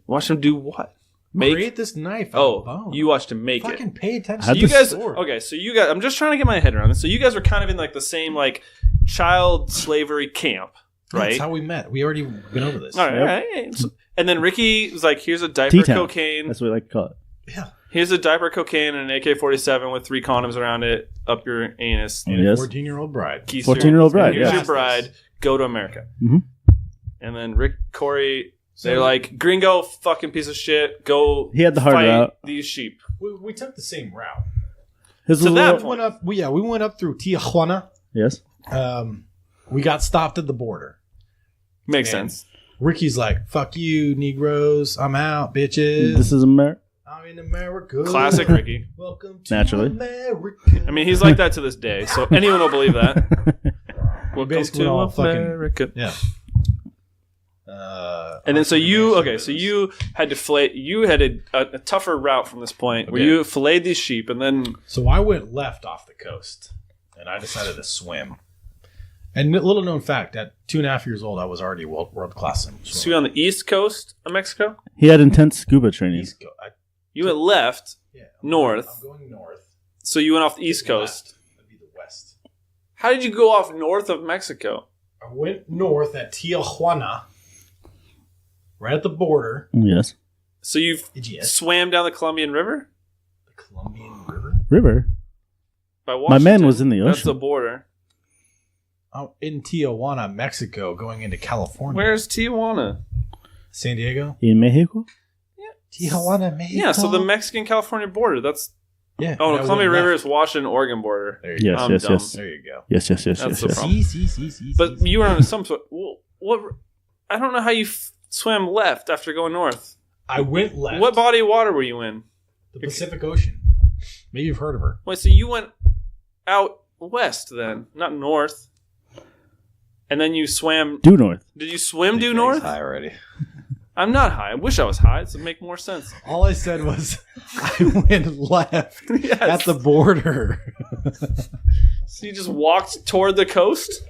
Speaker 3: Watch him do what?
Speaker 1: Create this knife. out of bone.
Speaker 3: You watched him make
Speaker 1: fucking
Speaker 3: it.
Speaker 1: pay attention.
Speaker 2: Had
Speaker 1: to
Speaker 3: You
Speaker 1: the
Speaker 3: guys...
Speaker 1: story.
Speaker 3: Okay, so you guys... I'm just trying to get my head around this. So you guys were kind of in like the same like child slavery camp, right?
Speaker 1: That's how we met. We already been over this.
Speaker 3: All right,
Speaker 2: Yep.
Speaker 3: all right. So- and then Ricky was like, here's a diaper
Speaker 2: T-Town.
Speaker 3: cocaine.
Speaker 2: That's what we like to call it.
Speaker 1: Yeah.
Speaker 3: Here's a diaper, cocaine, and an AK-47 with 3 condoms around it up your anus.
Speaker 1: And
Speaker 2: Yes.
Speaker 1: a 14-year-old bride.
Speaker 2: 14-year-old bride,
Speaker 3: Here's
Speaker 2: yeah.
Speaker 3: your bride. Go to America.
Speaker 2: Mhm.
Speaker 3: And then Cory, they're like, gringo, fucking piece of shit. Go.
Speaker 2: He had the hard
Speaker 3: fight
Speaker 2: route.
Speaker 3: these sheep.
Speaker 1: We took the same route.
Speaker 2: His
Speaker 3: To
Speaker 2: was a
Speaker 3: that
Speaker 2: little-
Speaker 3: point.
Speaker 1: We went up through Tijuana.
Speaker 2: Yes.
Speaker 1: We got stopped at the border.
Speaker 3: Makes
Speaker 1: And
Speaker 3: sense.
Speaker 1: Ricky's like, "Fuck you, Negroes. I'm out, bitches.
Speaker 2: This is America.
Speaker 1: I'm in America.
Speaker 3: Classic Ricky.
Speaker 1: Welcome to
Speaker 2: Naturally.
Speaker 1: America."
Speaker 3: I mean, he's like that to this day, so anyone will believe that. Welcome
Speaker 1: basically
Speaker 3: to
Speaker 1: all fucking-
Speaker 3: America.
Speaker 1: yeah.
Speaker 3: And then so you had to fillet. You had a tougher route from this point where
Speaker 1: Okay.
Speaker 3: you filleted these sheep, and then
Speaker 1: So I went left off the coast, and I decided to swim. And little known fact, at 2.5 years old, I was already world class swimmer.
Speaker 3: so you're on the east coast of Mexico.
Speaker 2: He had intense scuba training.
Speaker 3: You went left,
Speaker 1: Yeah,
Speaker 3: north.
Speaker 1: I'm going north.
Speaker 3: So you went off the east coast.
Speaker 1: Left. That'd be the west.
Speaker 3: How did you go off north of Mexico?
Speaker 1: I went north at Tijuana, right at the border.
Speaker 2: Yes.
Speaker 3: So you
Speaker 1: Yes.
Speaker 3: swam down the Colombian River
Speaker 1: The Colombian River.
Speaker 2: River.
Speaker 3: by
Speaker 2: My
Speaker 3: Washington.
Speaker 2: man was in the
Speaker 3: That's
Speaker 2: ocean.
Speaker 3: the border.
Speaker 1: I'm in Tijuana, Mexico, going into California.
Speaker 3: Where's Tijuana?
Speaker 1: San Diego?
Speaker 2: In Mexico?
Speaker 1: Tijuana, Mexico.
Speaker 3: Yeah, so the Mexican-California border. That's
Speaker 1: Yeah.
Speaker 3: oh,
Speaker 1: and
Speaker 3: the
Speaker 1: I
Speaker 3: Columbia
Speaker 1: went
Speaker 3: River
Speaker 1: left.
Speaker 3: is Washington-Oregon border.
Speaker 1: There you
Speaker 2: Yes,
Speaker 3: I'm
Speaker 2: yes,
Speaker 3: dumb.
Speaker 2: yes.
Speaker 1: There you go.
Speaker 2: Yes, yes, yes,
Speaker 3: That's
Speaker 2: yes,
Speaker 3: the
Speaker 2: yes.
Speaker 3: problem.
Speaker 1: See.
Speaker 3: But you were on some sort. What? I don't know how you swam left after going north.
Speaker 1: I went left.
Speaker 3: What body of water were you in?
Speaker 1: The Pacific Ocean. Maybe you've heard of her.
Speaker 3: Wait, so you went out west then, not north, and then you swam.
Speaker 2: Due north.
Speaker 3: Did you swim due north?
Speaker 1: High already.
Speaker 3: I'm not high. I wish I was high. This would make more sense.
Speaker 1: All I said was I went left
Speaker 3: Yes.
Speaker 1: at the border.
Speaker 3: So you just walked toward the coast?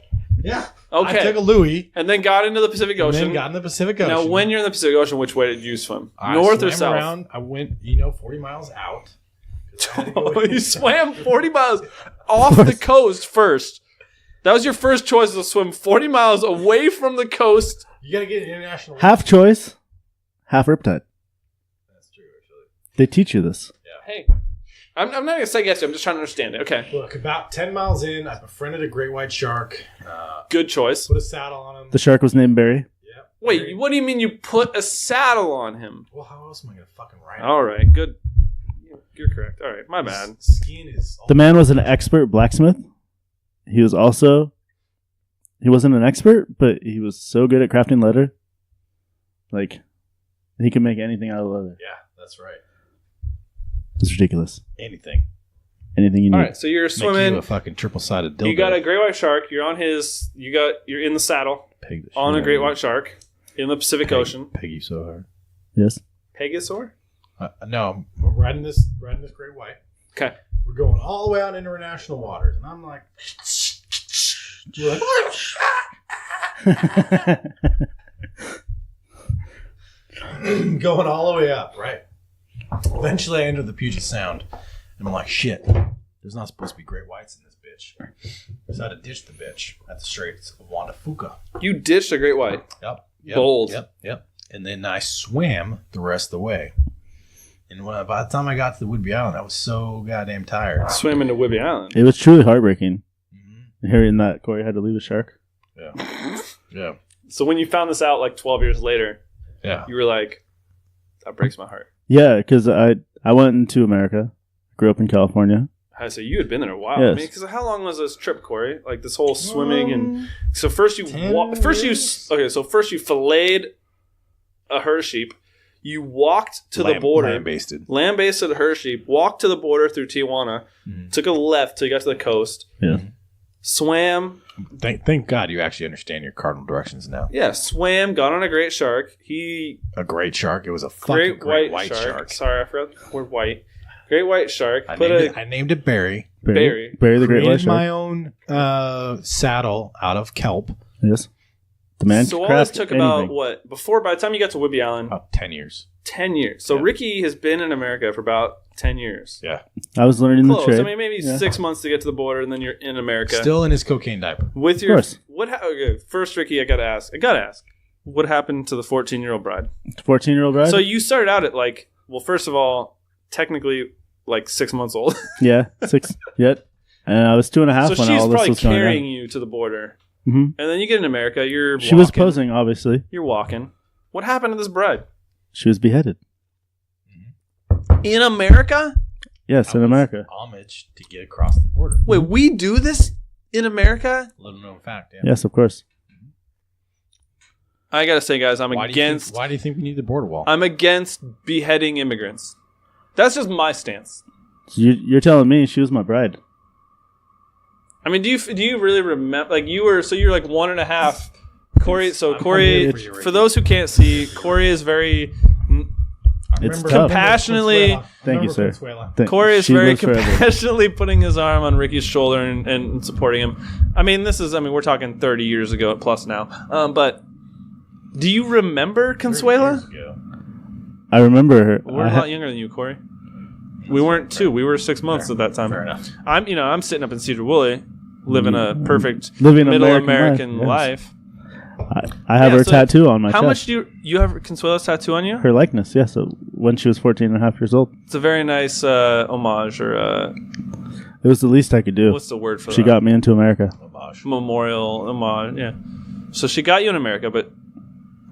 Speaker 1: Yeah.
Speaker 3: Okay.
Speaker 1: I took a Louis
Speaker 3: And then got into the Pacific
Speaker 1: and
Speaker 3: Ocean.
Speaker 1: then got in the Pacific Ocean.
Speaker 3: Now, when you're in the Pacific Ocean, which way did you swim?
Speaker 1: I
Speaker 3: North or
Speaker 1: swam
Speaker 3: south?
Speaker 1: around, I went, 40 miles out. 'Cause I had to go
Speaker 3: Oh, you
Speaker 1: in.
Speaker 3: swam 40 miles off the coast first. That was your first choice, to swim 40 miles away from the coast.
Speaker 1: You got to get an international.
Speaker 2: Half choice, half riptide.
Speaker 1: That's true, actually.
Speaker 2: They teach you this.
Speaker 3: Hey, I'm not going to say yes. I'm just trying to understand it. Okay.
Speaker 1: Look, about 10 miles in, I befriended a great white shark.
Speaker 3: Good choice.
Speaker 1: Put a saddle on him.
Speaker 2: The shark was named Barry.
Speaker 1: Yeah.
Speaker 3: Wait, what do you mean you put a saddle on him?
Speaker 1: Well, how else am I going to fucking ride him?
Speaker 3: All right, good. You're correct. All right, my bad.
Speaker 1: His skin is.
Speaker 2: The man was an expert blacksmith. He was also, he wasn't an expert, but he was so good at crafting leather. Like, he could make anything out of leather.
Speaker 1: Yeah, that's right.
Speaker 2: It's ridiculous.
Speaker 1: Anything.
Speaker 2: Anything you need.
Speaker 3: All right, so you're
Speaker 1: Make you
Speaker 3: swimming.
Speaker 1: a fucking triple-sided dildo.
Speaker 3: You got a great white shark. You're on his. You're in the saddle
Speaker 1: Peg the shit
Speaker 3: on
Speaker 1: out
Speaker 3: a
Speaker 1: of
Speaker 3: great
Speaker 1: you.
Speaker 3: white shark in the Pacific Ocean.
Speaker 1: Peg you so hard.
Speaker 2: Yes.
Speaker 3: Pegasaur.
Speaker 1: No, I'm riding this great white.
Speaker 3: Okay.
Speaker 1: We're going all the way out into international waters, and I'm like, you're like going all the way up, right? Eventually, I enter the Puget Sound, and I'm like, shit. There's not supposed to be great whites in this bitch. So I had to ditch the bitch at the Straits of Juan de Fuca.
Speaker 3: You ditched a great white.
Speaker 1: Yep.
Speaker 3: Bold.
Speaker 1: Yep. And then I swam the rest of the way. And by the time I got to the Whidbey Island, I was so goddamn tired.
Speaker 3: Swim into Whidbey Island.
Speaker 2: It was truly heartbreaking.
Speaker 1: Mhm.
Speaker 2: Hearing that Cory had to leave a shark.
Speaker 1: Yeah. Yeah.
Speaker 3: So when you found this out like 12 years later,
Speaker 1: Yeah.
Speaker 3: you were like, that breaks my heart.
Speaker 2: Yeah, because I went into America, grew up in California.
Speaker 3: So you had been there a while. I
Speaker 2: Yes.
Speaker 3: mean, because how long was this trip, Cory? Like this whole swimming and so first you
Speaker 1: 10
Speaker 3: first
Speaker 1: years.
Speaker 3: you filleted a herd of sheep. You walked to the border,
Speaker 1: Land-basted.
Speaker 3: land-based herd sheep. Walked to the border through Tijuana.
Speaker 1: Mhm.
Speaker 3: Took a left till you got to the coast.
Speaker 2: Yeah.
Speaker 3: Swam.
Speaker 1: Thank God you actually understand your cardinal directions now.
Speaker 3: Yeah, swam. Got on a great shark.
Speaker 1: A great shark. It was a fucking
Speaker 3: Great
Speaker 1: white shark.
Speaker 3: Sorry, I forgot the word white. Great white shark.
Speaker 1: I
Speaker 3: Put
Speaker 1: named it Barry.
Speaker 3: Barry.
Speaker 2: Barry the Great White
Speaker 1: Created
Speaker 2: Shark.
Speaker 1: my own saddle out of kelp.
Speaker 2: Yes. The man
Speaker 3: So
Speaker 2: could
Speaker 3: all this
Speaker 2: craft
Speaker 3: took
Speaker 2: anything.
Speaker 3: about what? Before by the time you got to Whidbey Island,
Speaker 1: About 10 years.
Speaker 3: 10 years. So
Speaker 1: Yeah.
Speaker 3: Ricky has been in America for about 10 years.
Speaker 1: Yeah.
Speaker 2: I was learning
Speaker 3: Close.
Speaker 2: the trade.
Speaker 3: I mean, maybe
Speaker 2: Yeah.
Speaker 3: 6 months to get to the border, and then you're in America.
Speaker 1: Still in his cocaine diaper.
Speaker 3: with your
Speaker 2: course.
Speaker 3: okay, first, Ricky, I gotta ask. What happened to the 14-year-old bride?
Speaker 2: 14-year-old bride?
Speaker 3: So you started out at like, well, first of all, technically like 6 months old.
Speaker 2: Yeah, 6 yet. And I was 2.5
Speaker 3: So
Speaker 2: when
Speaker 3: she's
Speaker 2: all this
Speaker 3: probably
Speaker 2: was going
Speaker 3: carrying
Speaker 2: on.
Speaker 3: you to the border.
Speaker 2: hmm
Speaker 3: And then you get in America. You're
Speaker 2: She was posing, obviously.
Speaker 3: You're walking. What happened to this bride?
Speaker 2: She was beheaded.
Speaker 3: In America?
Speaker 2: Yes, in America.
Speaker 1: Homage to get across the border.
Speaker 3: Wait, we do this in America?
Speaker 1: Little known fact. Yeah.
Speaker 2: Yes, of course.
Speaker 3: I gotta say, guys,
Speaker 1: Why do you think we need the border wall?
Speaker 3: I'm against beheading immigrants. That's just my stance.
Speaker 2: You're telling me she was my bride.
Speaker 3: I mean, do you really remember? Like you're like 1.5. Cory. So Cory, for those who can't see, Cory is very.
Speaker 2: It's
Speaker 1: Remember-
Speaker 2: tough.
Speaker 3: Compassionately-
Speaker 2: Thank you, sir.
Speaker 3: Corey is
Speaker 2: She
Speaker 3: very
Speaker 2: lives forever.
Speaker 3: compassionately putting his arm on Ricky's shoulder and supporting him. I mean, we're talking 30 years ago plus now. But do you remember Consuela?
Speaker 2: I remember her.
Speaker 3: We're a lot younger than you, Corey. We weren't 2. We were 6 months at that time.
Speaker 1: Fair enough.
Speaker 3: I'm sitting up in Cedar Woolley, living a perfect
Speaker 2: Living
Speaker 3: middle
Speaker 2: American
Speaker 3: American
Speaker 2: life, yes.
Speaker 3: life.
Speaker 2: I have
Speaker 3: Yeah,
Speaker 2: her
Speaker 3: so
Speaker 2: tattoo on my
Speaker 3: How
Speaker 2: chest.
Speaker 3: much do you have Consuela's tattoo on you?
Speaker 2: Her likeness, yes. So when she was 14.5 years old.
Speaker 3: It's a very nice homage or
Speaker 2: It was the least I could do.
Speaker 3: what's the word for
Speaker 2: She
Speaker 3: that?
Speaker 2: got me into America.
Speaker 3: Memorial homage. Yeah. So she got you in America, but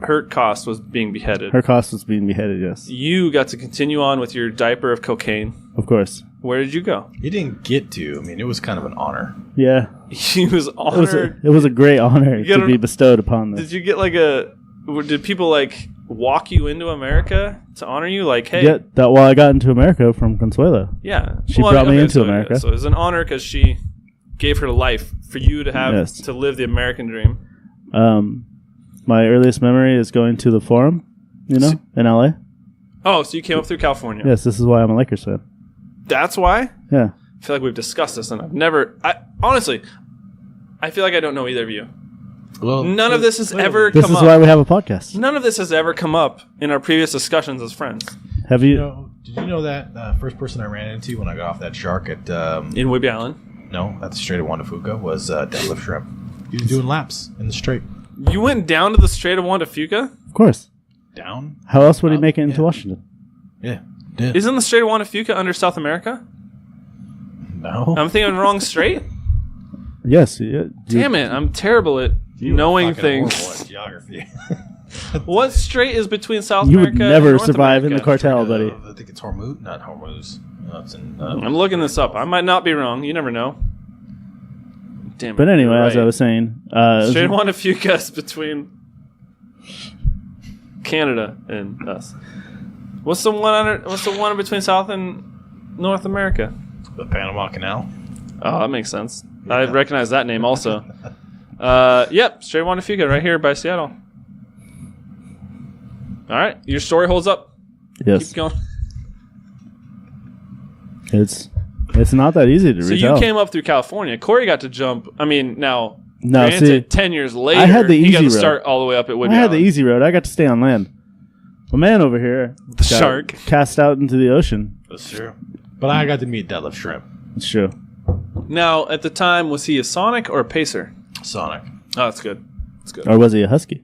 Speaker 3: her cost was being beheaded.
Speaker 2: Her cost was being beheaded, yes.
Speaker 3: You got to continue on with your diaper of cocaine.
Speaker 2: Of course.
Speaker 3: Where did you go?
Speaker 1: You didn't get to. I mean, it was kind of an honor.
Speaker 2: Yeah.
Speaker 3: He was
Speaker 2: It was,
Speaker 3: honored.
Speaker 2: it was a great honor
Speaker 3: You gotta-
Speaker 2: to be bestowed upon
Speaker 3: Did
Speaker 2: this.
Speaker 3: you get did people like walk you into America to honor you? Like, hey,
Speaker 2: Yet, I got into America from Consuela.
Speaker 3: yeah.
Speaker 2: She brought me into
Speaker 3: so,
Speaker 2: America.
Speaker 3: So it was an honor because she gave her life for you to have
Speaker 2: Yes.
Speaker 3: to live the American dream.
Speaker 2: My earliest memory is going to the Forum, in LA.
Speaker 3: Oh, so you came up through California.
Speaker 2: Yes, this is why I'm a Lakers fan.
Speaker 3: That's why?
Speaker 2: Yeah.
Speaker 3: I feel like we've discussed this, and honestly, I feel like I don't know either of you.
Speaker 1: Well,
Speaker 3: None of this has ever
Speaker 2: This
Speaker 3: come
Speaker 2: is
Speaker 3: up.
Speaker 2: why we have a podcast.
Speaker 3: None of this has ever come up in our previous discussions as friends.
Speaker 2: Have
Speaker 1: You
Speaker 2: you?
Speaker 1: know, did you know that first person I ran into when I got off that shark at
Speaker 3: In Whidbey Island.
Speaker 1: at the Strait of Juan de Fuca was deadlift shrimp. He was doing laps in the strait.
Speaker 3: You went down to the Strait of Juan de Fuca?
Speaker 2: Of course.
Speaker 1: Down?
Speaker 2: How else would he
Speaker 1: Up,
Speaker 2: make it into
Speaker 1: yeah.
Speaker 2: Washington?
Speaker 1: Yeah. Did.
Speaker 3: Isn't the Strait of Juan de Fuca under South America?
Speaker 1: No.
Speaker 3: I'm thinking wrong strait?
Speaker 2: Yes. Yeah,
Speaker 3: Damn it, I'm terrible at
Speaker 1: You were
Speaker 3: knowing
Speaker 1: fucking
Speaker 3: things.
Speaker 1: horrible at geography.
Speaker 3: What strait is between South
Speaker 2: You
Speaker 3: America
Speaker 2: would
Speaker 3: and
Speaker 2: never
Speaker 3: North
Speaker 2: survive in the
Speaker 3: America?
Speaker 2: cartel, buddy.
Speaker 1: I think it's Hormuz. Not Hormuz. No, it's in,
Speaker 3: I'm looking this up. I might not be wrong. You never know. Damn it.
Speaker 2: But anyway,
Speaker 3: you're
Speaker 2: as I
Speaker 3: right.
Speaker 2: was saying,
Speaker 3: Strait of Juan de Fuca is between Canada and us. What's the one between South and North America?
Speaker 1: the Panama Canal.
Speaker 3: Oh, that makes sense. I recognize that name also. Yep, Strait of Juan de Fuca right here by Seattle. All right, your story holds up.
Speaker 2: yes,
Speaker 3: Keep going.
Speaker 2: it's not that easy to
Speaker 3: So
Speaker 2: retell.
Speaker 3: you came up through California. Corey got to jump. I mean, now,
Speaker 2: No,
Speaker 3: granted,
Speaker 2: see,
Speaker 3: 10 years later,
Speaker 2: I had the
Speaker 3: he got to
Speaker 2: easy road.
Speaker 3: start all the way up at Whidbey
Speaker 2: I had the
Speaker 3: Island.
Speaker 2: easy road. I got to stay on land. My man over here,
Speaker 3: The shark.
Speaker 2: cast out into the ocean.
Speaker 1: That's true. But I got to meet deadlift shrimp.
Speaker 2: It's true.
Speaker 3: Now, at the time, was he a Sonic or a Pacer?
Speaker 1: Sonic.
Speaker 3: Oh, that's good. That's good.
Speaker 2: Or was he a husky?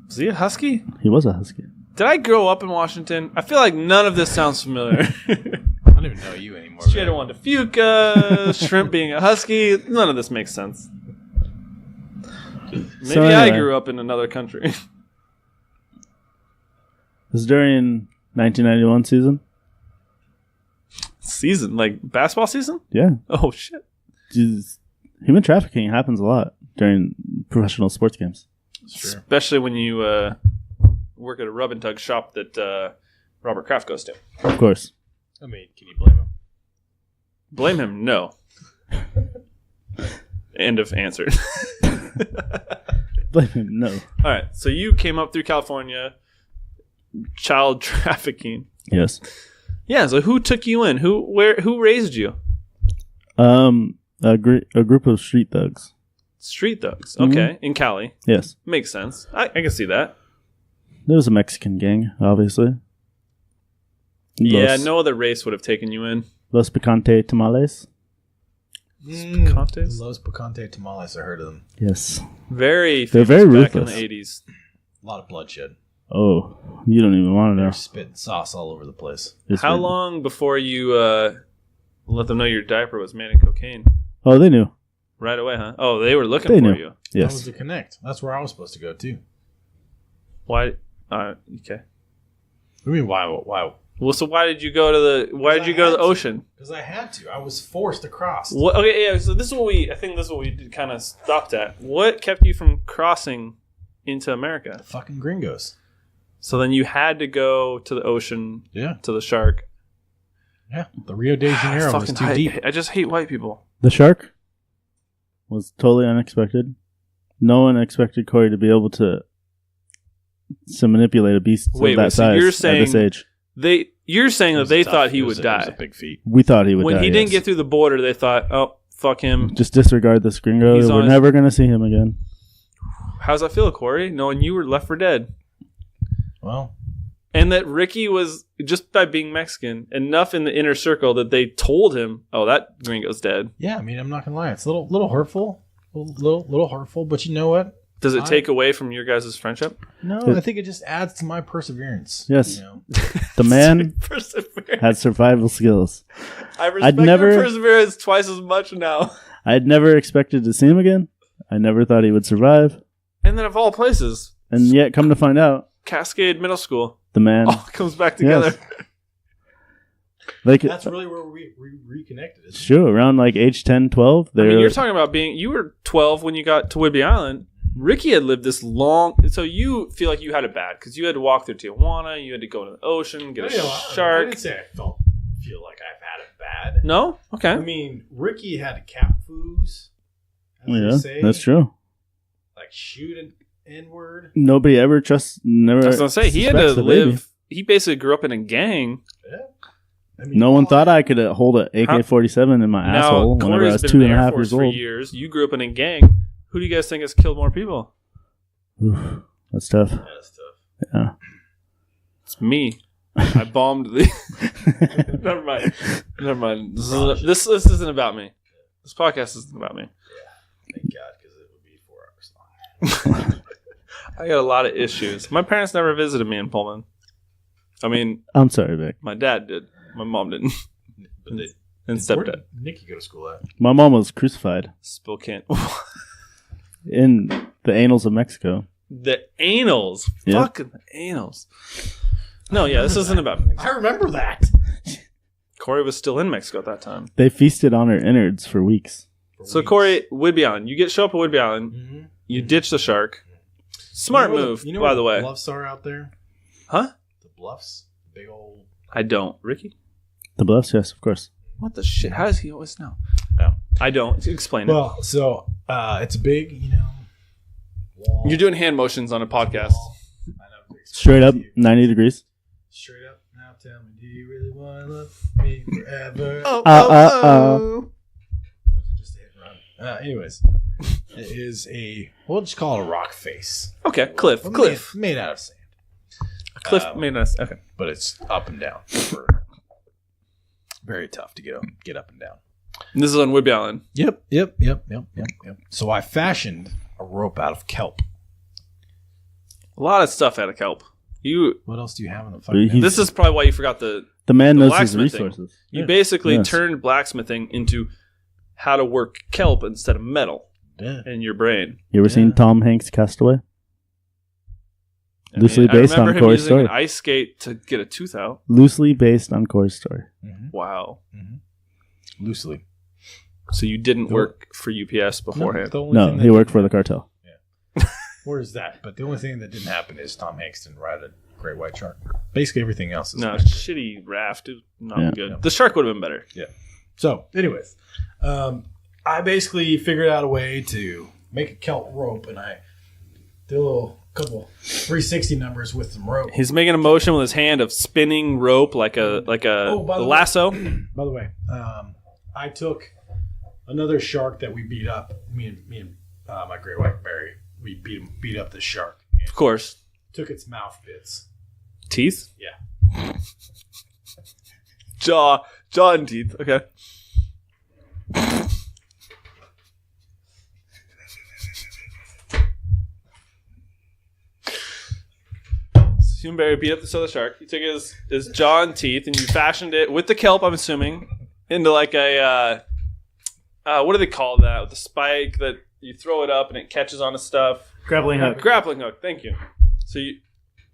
Speaker 3: Was he a Husky?
Speaker 2: He was a husky.
Speaker 3: Did I grow up in Washington? I feel like none of this sounds familiar.
Speaker 1: I don't even know you anymore.
Speaker 3: Straight
Speaker 1: man.
Speaker 3: Juan de Fuca, shrimp being a Husky. None of this makes sense. Maybe
Speaker 2: So
Speaker 3: I
Speaker 2: anyway.
Speaker 3: grew up in another country.
Speaker 2: It was during 1991 season.
Speaker 3: Season? Like basketball season?
Speaker 2: Yeah.
Speaker 3: Oh, shit.
Speaker 2: Jeez. Human trafficking happens a lot during professional sports games.
Speaker 1: Sure.
Speaker 3: Especially when you work at a rub and tug shop that Robert Kraft goes to.
Speaker 2: Of course.
Speaker 1: I mean, can you blame him?
Speaker 3: Blame him? No. End of answer.
Speaker 2: Blame him. No.
Speaker 3: All right. So you came up through California, child trafficking.
Speaker 2: Yes.
Speaker 3: Yeah. So who took you in? Who raised you?
Speaker 2: A group of street thugs.
Speaker 3: Street thugs. Okay. In Cali.
Speaker 2: Yes.
Speaker 3: Makes sense. I can see that.
Speaker 2: There was a Mexican gang, obviously.
Speaker 3: Yeah. No other race would have taken you in.
Speaker 2: Los Picante Tamales.
Speaker 3: Picantes?
Speaker 1: Los Picante Tamales. I heard of them.
Speaker 2: Yes.
Speaker 3: Very.
Speaker 2: They're
Speaker 3: famous
Speaker 2: very
Speaker 3: back
Speaker 2: ruthless.
Speaker 3: in the 80s.
Speaker 1: A lot of bloodshed.
Speaker 2: Oh, you don't even want to know.
Speaker 1: They're spitting sauce all over the place.
Speaker 2: It's
Speaker 3: How
Speaker 2: weird.
Speaker 3: long before you let them know your diaper was made of cocaine?
Speaker 2: Oh, they knew.
Speaker 3: Right away, huh? Oh, they were looking
Speaker 2: They
Speaker 3: for
Speaker 2: knew.
Speaker 3: you.
Speaker 1: That was
Speaker 2: Yes.
Speaker 1: the Connect. That's where I was supposed to go too.
Speaker 3: Why? Okay.
Speaker 1: I mean, why?
Speaker 3: Well, so why did you go to the ocean?
Speaker 1: Because I had to. I was forced across.
Speaker 3: What? Okay, yeah. So this is what I think this is what we kind of stopped at. What kept you from crossing into America?
Speaker 1: The fucking gringos.
Speaker 3: So then you had to go to the ocean,
Speaker 1: Yeah.
Speaker 3: to the shark.
Speaker 1: Yeah. The Rio de Janeiro was too deep.
Speaker 3: I just hate white people.
Speaker 2: The shark was totally unexpected. No one expected Cory to be able to manipulate a beast of that
Speaker 3: so
Speaker 2: size
Speaker 3: you're
Speaker 2: at
Speaker 3: saying
Speaker 2: this age.
Speaker 3: You're saying
Speaker 1: It
Speaker 3: that
Speaker 1: was
Speaker 3: they
Speaker 1: tough.
Speaker 3: thought he
Speaker 1: It
Speaker 3: would
Speaker 1: was a
Speaker 3: die.
Speaker 1: big feat.
Speaker 2: We thought he would
Speaker 3: When
Speaker 2: die.
Speaker 3: he didn't
Speaker 2: yes.
Speaker 3: get through the border, they thought, oh, fuck him.
Speaker 2: Just disregard this gringo.
Speaker 3: He's on
Speaker 2: We're
Speaker 3: his-
Speaker 2: never going to see him again.
Speaker 3: How's that feel, Cory? Knowing you were left for dead.
Speaker 1: Well,
Speaker 3: And that Ricky was, just by being Mexican, enough in the inner circle that they told him, oh, that gringo's dead.
Speaker 1: yeah. I mean, I'm not gonna lie. It's a little hurtful. Little hurtful. But you know what?
Speaker 3: Does it take away from your guys' friendship?
Speaker 1: No,
Speaker 2: It-
Speaker 1: I think it just adds to my perseverance.
Speaker 2: Yes.
Speaker 1: You know?
Speaker 2: The man
Speaker 3: Perseverance.
Speaker 2: had survival skills.
Speaker 3: I respect
Speaker 2: never-
Speaker 3: your perseverance twice as much now.
Speaker 2: I had never expected to see him again. I never thought he would survive.
Speaker 3: And then of all places,
Speaker 2: And yet, come to find out,
Speaker 3: Cascade Middle School.
Speaker 2: the man,
Speaker 3: All comes back together.
Speaker 2: Yes. like,
Speaker 1: That's really where we reconnected. Isn't it?
Speaker 2: sure, around like age 10, 12,
Speaker 3: I mean,
Speaker 2: they're
Speaker 3: you're talking about you were 12 when you got to Whidbey Island. Ricky had lived this long, so you feel like you had it bad because you had to walk through Tijuana, you had to go to the ocean, get a
Speaker 1: I
Speaker 3: shark.
Speaker 1: didn't say I feel like I've had it bad.
Speaker 3: No? Okay.
Speaker 1: I mean, Ricky had cat foos. As
Speaker 2: yeah,
Speaker 1: they say,
Speaker 2: that's true.
Speaker 1: Like shoot an N-word.
Speaker 2: Nobody ever trusts, never.
Speaker 3: I was going to say, he had to
Speaker 2: suspects the baby.
Speaker 3: live, he basically grew up in a gang.
Speaker 1: Yeah. I mean,
Speaker 2: No one thought I could hold an AK-47 in my asshole whenever I
Speaker 3: Cory's
Speaker 2: was
Speaker 3: been in the Air
Speaker 2: 2.5
Speaker 3: Force
Speaker 2: years
Speaker 3: for
Speaker 2: old.
Speaker 3: years. You grew up in a gang. Who do you guys think has killed more people?
Speaker 2: Oof, that's tough.
Speaker 1: That's tough.
Speaker 2: Yeah.
Speaker 3: It's me. I bombed the... Never mind. This isn't about me. This podcast isn't about me.
Speaker 1: Thank God, because it would be 4 hours long.
Speaker 3: I got a lot of issues. My parents never visited me in Pullman. I mean,
Speaker 2: I'm sorry, Vic.
Speaker 3: my dad did. My mom didn't.
Speaker 1: But they,
Speaker 3: And
Speaker 1: where
Speaker 3: stepdad.
Speaker 1: did Nikki go to school at?
Speaker 2: My mom was crucified
Speaker 3: Spokane.
Speaker 2: in the annals of Mexico.
Speaker 3: The anals.
Speaker 2: Yeah.
Speaker 3: Fucking anals. No, yeah, this isn't about me.
Speaker 1: I remember that.
Speaker 3: Cory was still in Mexico at that time.
Speaker 2: They feasted on her innards for weeks.
Speaker 3: So, Cory, Whidbey Island. You show up at Whidbey Island.
Speaker 1: Mm-hmm.
Speaker 3: You ditch the shark. Smart move, by the way.
Speaker 1: Bluffs are out there.
Speaker 3: Huh?
Speaker 1: The bluffs, big old.
Speaker 3: I don't. Ricky?
Speaker 2: The bluffs, yes, of course.
Speaker 3: What the shit? How does he always know?
Speaker 1: No.
Speaker 3: I don't. Explain it.
Speaker 1: Well, so it's big, wall.
Speaker 3: You're doing hand motions on a podcast.
Speaker 1: I know.
Speaker 2: Straight up, 90 degrees.
Speaker 1: Straight up. Now tell me, do you really want to love me forever?
Speaker 3: Oh,
Speaker 2: oh.
Speaker 1: Or is it just a hit and run? Anyways, it is we'll just call it a rock face.
Speaker 3: Okay, cliff.
Speaker 1: Well,
Speaker 3: Cliff.
Speaker 1: Made out of sand.
Speaker 3: A cliff made us. Okay.
Speaker 1: But it's up and down. Very tough to get up and down.
Speaker 3: And this is on Whidbey Island.
Speaker 1: Yep. So I fashioned a rope out of kelp.
Speaker 3: A lot of stuff out of kelp.
Speaker 1: What else do you have in the
Speaker 2: He's-
Speaker 1: fucking?
Speaker 3: This is probably why you forgot the
Speaker 2: man
Speaker 3: The
Speaker 2: knows his
Speaker 3: blacksmithing.
Speaker 2: resources.
Speaker 3: You
Speaker 1: Yeah.
Speaker 3: basically
Speaker 2: Yes.
Speaker 3: turned blacksmithing into how to work kelp instead of metal
Speaker 1: Yeah.
Speaker 3: in your brain.
Speaker 2: You ever seen
Speaker 1: Yeah.
Speaker 2: Tom Hanks' Castaway?
Speaker 3: I
Speaker 2: Loosely
Speaker 3: mean,
Speaker 2: based
Speaker 3: I remember
Speaker 2: on
Speaker 3: him
Speaker 2: Cory's
Speaker 3: using
Speaker 2: story.
Speaker 3: an ice skate to get a tooth out.
Speaker 2: Loosely based on Cory's story.
Speaker 1: Mm-hmm.
Speaker 3: Wow.
Speaker 1: Loosely.
Speaker 3: So you didn't work for UPS beforehand.
Speaker 2: No, he worked for the cartel.
Speaker 1: Where is that? But the only thing that didn't happen is Tom Hanks didn't ride a great white shark. Basically, everything else is
Speaker 3: No,
Speaker 1: good.
Speaker 3: shitty raft. It was not
Speaker 2: Yeah.
Speaker 3: good. The shark would have been better.
Speaker 1: So, anyways, I basically figured out a way to make a kelp rope, and I did a couple 360 numbers with some rope.
Speaker 3: He's making a motion with his hand of spinning rope like a
Speaker 1: by the way-
Speaker 3: lasso.
Speaker 1: By the way, I took another shark that we beat up. Me and my great white berry. We beat up the shark.
Speaker 3: Of course.
Speaker 1: Took its mouth bits.
Speaker 3: Teeth?
Speaker 1: Yeah.
Speaker 3: Jaw and teeth. Okay. human berry, beat up this other shark. You took his jaw and teeth, and you fashioned it with the kelp, I'm assuming, into like a what do they call that? With the spike that you throw it up and it catches onto stuff.
Speaker 2: Grappling hook.
Speaker 3: Grappling hook. Thank you. So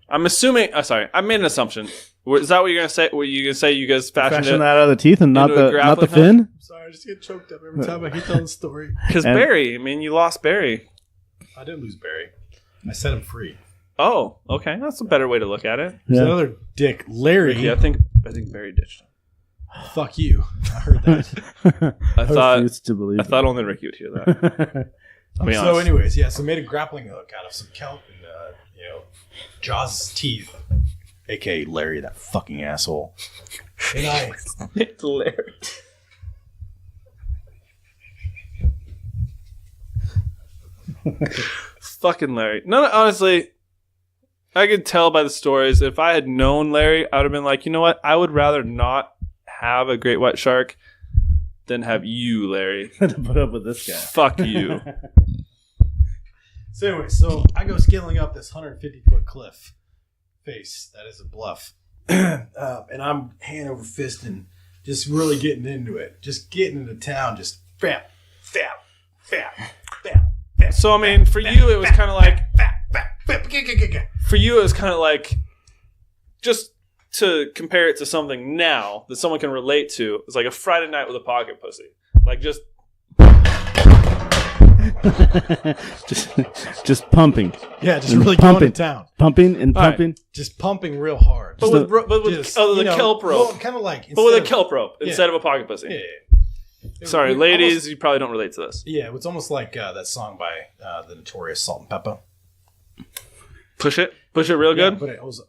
Speaker 3: I'm assuming. Sorry, I made an assumption. Is that what you're gonna say? Were you gonna say you guys fashioned
Speaker 2: Fashion
Speaker 3: it
Speaker 2: that out of the teeth and not
Speaker 3: into a
Speaker 2: the
Speaker 3: grappling
Speaker 2: fin?
Speaker 1: I'm sorry, I just get choked up every time I keep telling the story.
Speaker 3: because
Speaker 2: And-
Speaker 3: Barry? I mean, you lost Barry.
Speaker 1: I didn't lose Barry. I set him free.
Speaker 3: Oh, okay, that's a better way to look at it.
Speaker 1: There's
Speaker 2: Yeah.
Speaker 1: another dick, Larry.
Speaker 3: Yeah, I think Barry ditched him.
Speaker 1: Fuck you. I heard that.
Speaker 3: I thought
Speaker 2: refuse to believe
Speaker 3: only Ricky would hear that. I'll be
Speaker 1: So,
Speaker 3: honest.
Speaker 1: anyways, yeah. So made a grappling hook out of some kelp and Jaws' teeth, aka Larry, that fucking asshole. And I
Speaker 3: It's Larry. Fucking Larry. No, honestly, I could tell by the stories. If I had known Larry, I would have been like, you know what? I would rather not have a great white shark than have you, Larry.
Speaker 2: to put up with this guy.
Speaker 3: Fuck you.
Speaker 1: So anyway, so I go scaling up this 150-foot cliff face. That is a bluff. And I'm hand over fist and just really getting into it. Just getting into town. Just fap, fap, fap, fap, fap.
Speaker 3: So, I mean, for you, it was kind of like, for you, it was kind of like, just to compare it to something now that someone can relate to, it's like a Friday night with a pocket pussy. Like, just
Speaker 2: just pumping.
Speaker 1: Yeah, just really
Speaker 2: Pumping.
Speaker 1: going to town.
Speaker 2: Pumping and
Speaker 3: All right.
Speaker 2: pumping.
Speaker 1: Just pumping real hard.
Speaker 3: But with
Speaker 1: Just,
Speaker 3: the kelp rope.
Speaker 1: Well, kind of like.
Speaker 3: But with a
Speaker 1: instead of-
Speaker 3: kelp rope instead of a pocket pussy.
Speaker 1: Yeah.
Speaker 3: Sorry,
Speaker 1: It-
Speaker 3: ladies,
Speaker 1: almost-
Speaker 3: you probably don't relate to this.
Speaker 1: Yeah, it's almost like that song by the notorious Salt and Pepper.
Speaker 3: Push it real good.
Speaker 1: Yeah, but it was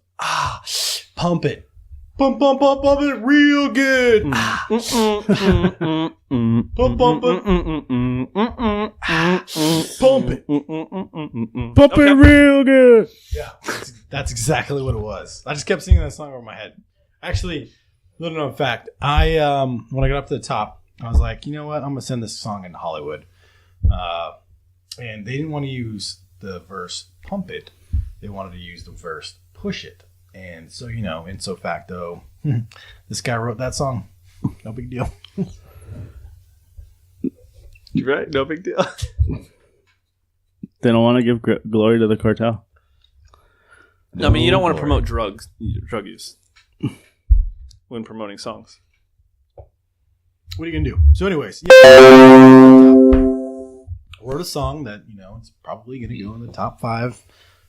Speaker 1: pump it, pump it real good. Pump it.
Speaker 2: Pump it real good.
Speaker 1: Yeah, that's exactly what it was. I just kept singing that song over my head. Actually, little known fact, I when I got up to the top, I was like, you know what, I'm gonna send this song into Hollywood, and they didn't want to use the verse "pump it." They wanted to use the verse "push it." And so, in so facto, this guy wrote that song. No big deal.
Speaker 3: You're right. No big deal.
Speaker 2: They don't want to give glory to the cartel.
Speaker 3: I mean, you don't want to
Speaker 1: glory.
Speaker 3: promote drug use when promoting songs.
Speaker 1: What are you gonna do? So, anyways, wrote a song that it's probably gonna go in the top 5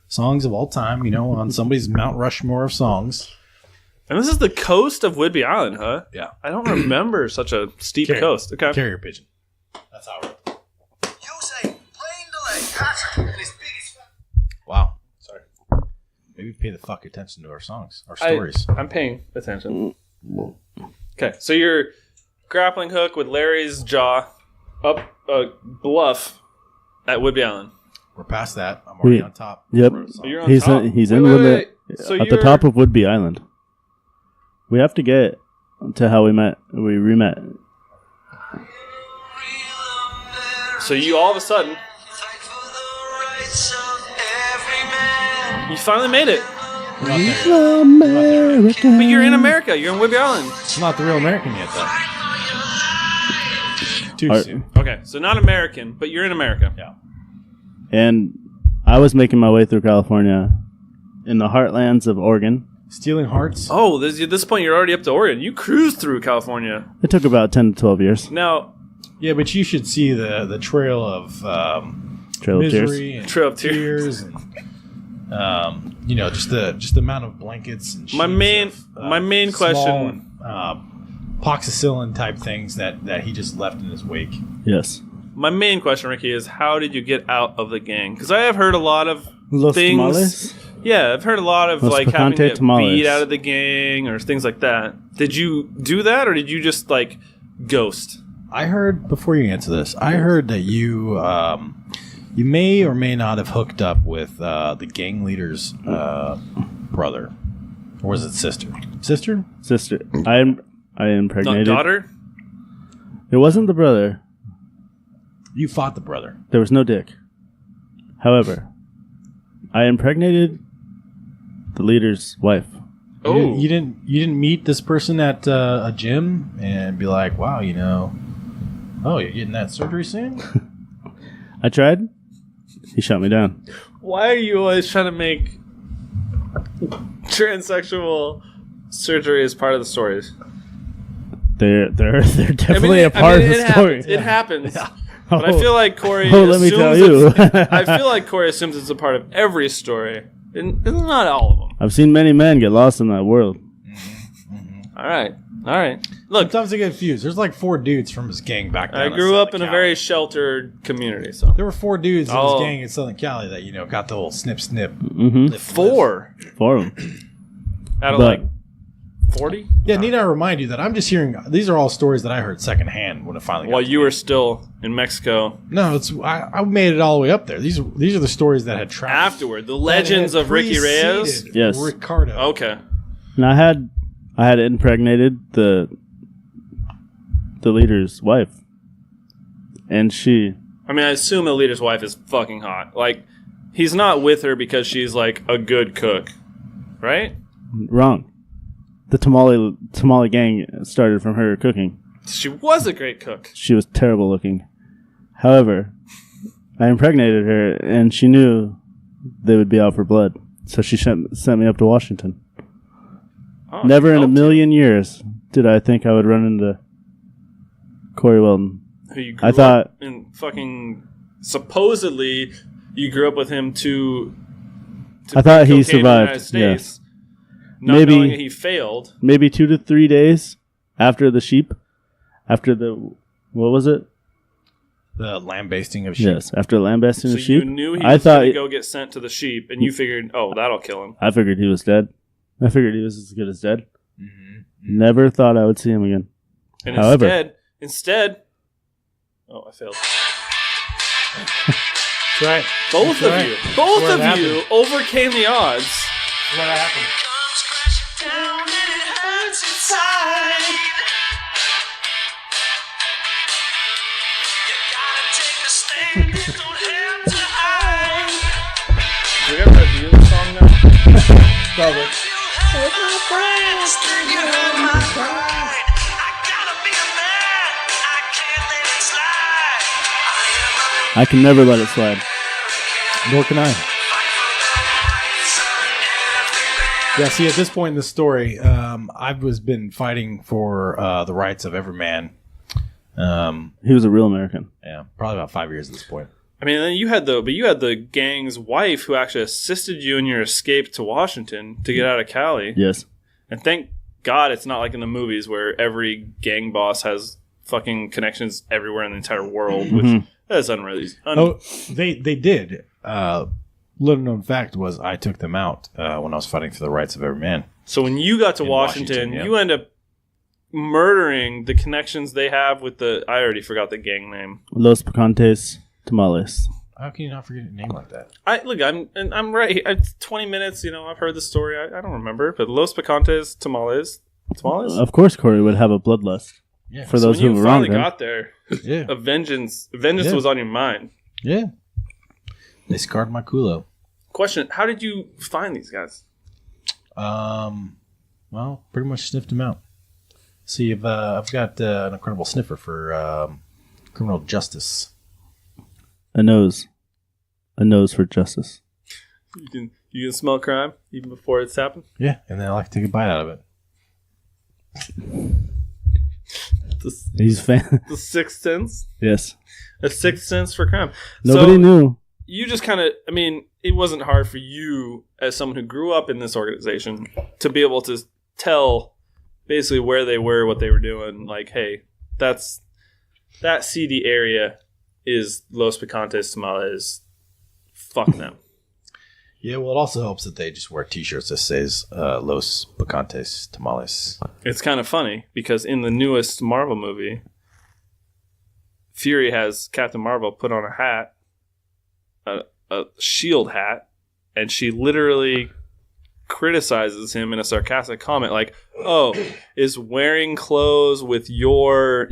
Speaker 1: songs of all time. On somebody's Mount Rushmore of songs.
Speaker 3: And this is the coast of Whidbey Island, huh?
Speaker 1: Yeah.
Speaker 3: I don't remember such a steep
Speaker 1: Carrier.
Speaker 3: coast. Okay.
Speaker 1: Carrier pigeon. That's how I wrote it.
Speaker 5: Jose, plain delay. Patrick and his biggest fan.
Speaker 1: Wow. Sorry. Maybe pay the fuck attention to our songs, our stories.
Speaker 3: I'm paying attention. Okay, so you're grappling hook with Larry's jaw up a bluff at Whidbey Island.
Speaker 1: We're past that. I'm already
Speaker 2: Wait.
Speaker 1: on top.
Speaker 2: Yep.
Speaker 1: Wrote a song.
Speaker 3: So you're on
Speaker 2: He's
Speaker 3: top.
Speaker 2: he's
Speaker 3: Wait,
Speaker 2: in
Speaker 3: wait,
Speaker 2: with
Speaker 3: wait.
Speaker 2: it
Speaker 3: So
Speaker 2: at the
Speaker 3: you're-
Speaker 2: top of Whidbey Island. We have to get to how we remet.
Speaker 3: So you all of a sudden,
Speaker 5: Fight for the rights of every man.
Speaker 3: you finally made it.
Speaker 1: We're not there yet.
Speaker 3: But you're in America. You're in Whidbey Island.
Speaker 1: I'm not the real American yet, though. Too
Speaker 2: Are-
Speaker 1: soon.
Speaker 3: Okay, so not American, but you're in America.
Speaker 1: Yeah.
Speaker 2: And I was making my way through California in the heartlands of Oregon.
Speaker 1: Stealing hearts.
Speaker 3: Oh, at this point, you're already up to Oregon. You cruised through California.
Speaker 2: It took about 10 to 12 years.
Speaker 3: Now,
Speaker 1: Yeah, but you should see the trail of
Speaker 2: Trail of Tears.
Speaker 1: misery and
Speaker 3: Trail of Tears.
Speaker 1: and just the amount of blankets and
Speaker 3: My
Speaker 1: sheets
Speaker 3: main-
Speaker 1: of,
Speaker 3: my main
Speaker 1: small
Speaker 3: question-
Speaker 1: and, poxicillin type things that he just left in his wake.
Speaker 2: Yes.
Speaker 3: my main question, Ricky, is how did you get out of the gang? Because I have heard a lot of
Speaker 2: Los
Speaker 3: things.
Speaker 2: tamales?
Speaker 3: Yeah, I've heard a lot of
Speaker 2: Los
Speaker 3: like having to
Speaker 2: picante
Speaker 3: get
Speaker 2: tamales.
Speaker 3: beat out of the gang or things like that. Did you do that, or did you just like ghost?
Speaker 1: I heard, before you answer this, I heard that you may or may not have hooked up with the gang leader's brother, or was it sister? Sister?
Speaker 2: Sister. I
Speaker 3: Not
Speaker 2: impregnated.
Speaker 3: daughter?
Speaker 2: It wasn't the brother.
Speaker 1: You fought the brother.
Speaker 2: There was no dick. However, I impregnated the leader's wife.
Speaker 3: Oh,
Speaker 1: You didn't meet this person at a gym and be like, wow, oh, you're getting that surgery soon?
Speaker 2: I tried. He shot me down.
Speaker 3: why are you always trying to make transsexual surgery as part of the stories?
Speaker 2: They're definitely a part of the story.
Speaker 3: It happens. But I feel like Cory.
Speaker 2: let me tell you.
Speaker 3: I feel like Cory assumes it's a part of every story, and it's not all of them.
Speaker 2: I've seen many men get lost in that world.
Speaker 3: All right. Look,
Speaker 1: Sometimes I get confused. There's like 4 dudes from his gang back then.
Speaker 3: I grew up in a very sheltered community, so
Speaker 1: There were 4 dudes in his
Speaker 3: Oh.
Speaker 1: gang in Southern Cali that got the whole snip.
Speaker 2: Mm-hmm.
Speaker 1: lift,
Speaker 3: 4
Speaker 2: For him.
Speaker 3: out of
Speaker 2: But-
Speaker 3: like 40.
Speaker 1: Yeah, need I remind you that I'm just hearing. These are all stories that I heard secondhand when it finally.
Speaker 3: While
Speaker 1: got to
Speaker 3: you
Speaker 1: me.
Speaker 3: were still in Mexico.
Speaker 1: No, I made it all the way up there. These are the stories that had traveled.
Speaker 3: Afterward, the legends
Speaker 1: that had
Speaker 3: of Ricky Reyes.
Speaker 1: preceded
Speaker 2: Yes.
Speaker 1: Ricardo.
Speaker 3: Okay.
Speaker 2: And I had impregnated the leader's wife, and she.
Speaker 3: I mean, I assume the leader's wife is fucking hot. Like, he's not with her because she's like a good cook, right?
Speaker 2: Wrong. The tamale gang started from her cooking.
Speaker 3: She was a great cook.
Speaker 2: She was terrible looking. However, I impregnated her, and she knew they would be out for blood. So she sent me up to Washington.
Speaker 3: Oh,
Speaker 2: Never in a
Speaker 3: helped
Speaker 2: million years did I think I would run into Cory Welton.
Speaker 3: you. Who you grew
Speaker 2: I thought-
Speaker 3: up in fucking. Supposedly, you grew up with him to
Speaker 2: I thought
Speaker 3: bring
Speaker 2: he
Speaker 3: cocaine in the
Speaker 2: survived,
Speaker 3: United States, not
Speaker 2: Maybe-
Speaker 3: knowing that he failed.
Speaker 2: Maybe 2 to 3 days after the sheep, after the, what was it?
Speaker 1: The lambasting of sheep.
Speaker 2: Yes, after lambasting
Speaker 3: So
Speaker 2: the sheep.
Speaker 3: you knew he
Speaker 2: I
Speaker 3: was
Speaker 2: thought
Speaker 3: going to go get sent to the sheep, and you figured, oh, that'll kill him.
Speaker 2: I figured he was dead. I figured he was as good as dead.
Speaker 1: Mm-hmm.
Speaker 2: Never thought I would see him again.
Speaker 3: And
Speaker 2: However-
Speaker 3: instead, oh, I failed.
Speaker 1: That's right.
Speaker 3: Both
Speaker 1: That's
Speaker 3: of
Speaker 1: right.
Speaker 3: you, both
Speaker 1: What
Speaker 3: of
Speaker 1: happened?
Speaker 3: you overcame the odds.
Speaker 1: What happened?
Speaker 5: Comes crashing down and it hurts inside. You gotta take a stand, you don't have to hide.
Speaker 3: Do we have a review of the song now?
Speaker 1: Probably.
Speaker 5: You hurt my friends, then you hurt my pride. I gotta be a man, I can't let it slide. I am a
Speaker 2: I can never let it slide.
Speaker 1: Nor can I.
Speaker 5: fight for the rights of every man.
Speaker 1: Yeah, see, at this point in the story, I've been fighting for the rights of every man.
Speaker 2: He was a real American.
Speaker 1: Yeah, probably about 5 years at this point.
Speaker 3: I mean, then you had the gang's wife who actually assisted you in your escape to Washington to get out of Cali.
Speaker 2: Yes.
Speaker 3: And thank God it's not like in the movies where every gang boss has fucking connections everywhere in the entire world, which that's unreal.
Speaker 1: Oh, they did. Little known fact was I took them out when I was fighting for the rights of every man.
Speaker 3: So when you got to
Speaker 1: In
Speaker 3: Washington,
Speaker 1: Washington, yeah.
Speaker 3: you end up murdering the connections they have with I already forgot the gang name.
Speaker 2: Los Picantes Tamales.
Speaker 1: How can you not forget a name like that?
Speaker 3: I'm right. It's 20 minutes. I've heard the story. I don't remember, but Los Picantes Tamales.
Speaker 2: Of course, Cory would have a bloodlust
Speaker 1: Yeah.
Speaker 2: for
Speaker 3: So
Speaker 2: those
Speaker 3: when
Speaker 2: who
Speaker 3: you
Speaker 2: were wrong.
Speaker 3: finally
Speaker 2: Then.
Speaker 3: got there,
Speaker 1: Yeah.
Speaker 3: a vengeance
Speaker 1: Yeah.
Speaker 3: was on your mind.
Speaker 1: Yeah. They scarred my culo.
Speaker 3: Question: how did you find these guys?
Speaker 1: Well, pretty much sniffed him out. See, I've got an incredible sniffer for criminal justice.
Speaker 2: A nose for justice.
Speaker 3: You can smell crime even before it's happened.
Speaker 1: Yeah, and then I like to take a bite out of it.
Speaker 2: He's fan.
Speaker 3: The sixth sense,
Speaker 2: Yes.
Speaker 3: a sixth sense for crime.
Speaker 2: Nobody
Speaker 3: So
Speaker 2: knew.
Speaker 3: you just kind of, I mean, it wasn't hard for you as someone who grew up in this organization to be able to tell basically where they were, what they were doing. Like, hey, that seedy area is Los Picantes Tamales. Fuck them.
Speaker 1: Yeah, well, it also helps that they just wear T-shirts that says Los Picantes Tamales.
Speaker 3: It's kind of funny because in the newest Marvel movie, Fury has Captain Marvel put on a hat, a shield hat, and she literally criticizes him in a sarcastic comment like, oh, is wearing clothes with your,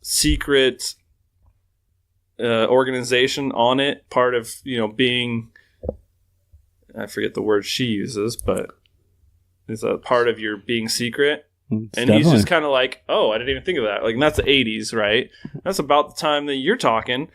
Speaker 3: secret organization on it part of, being, I forget the word she uses, but is a part of your being secret.
Speaker 2: It's
Speaker 3: And he's
Speaker 2: definitely-
Speaker 3: just kind of like, oh, I didn't even think of that. Like, and that's the 80s, right? That's about the time that you're talking.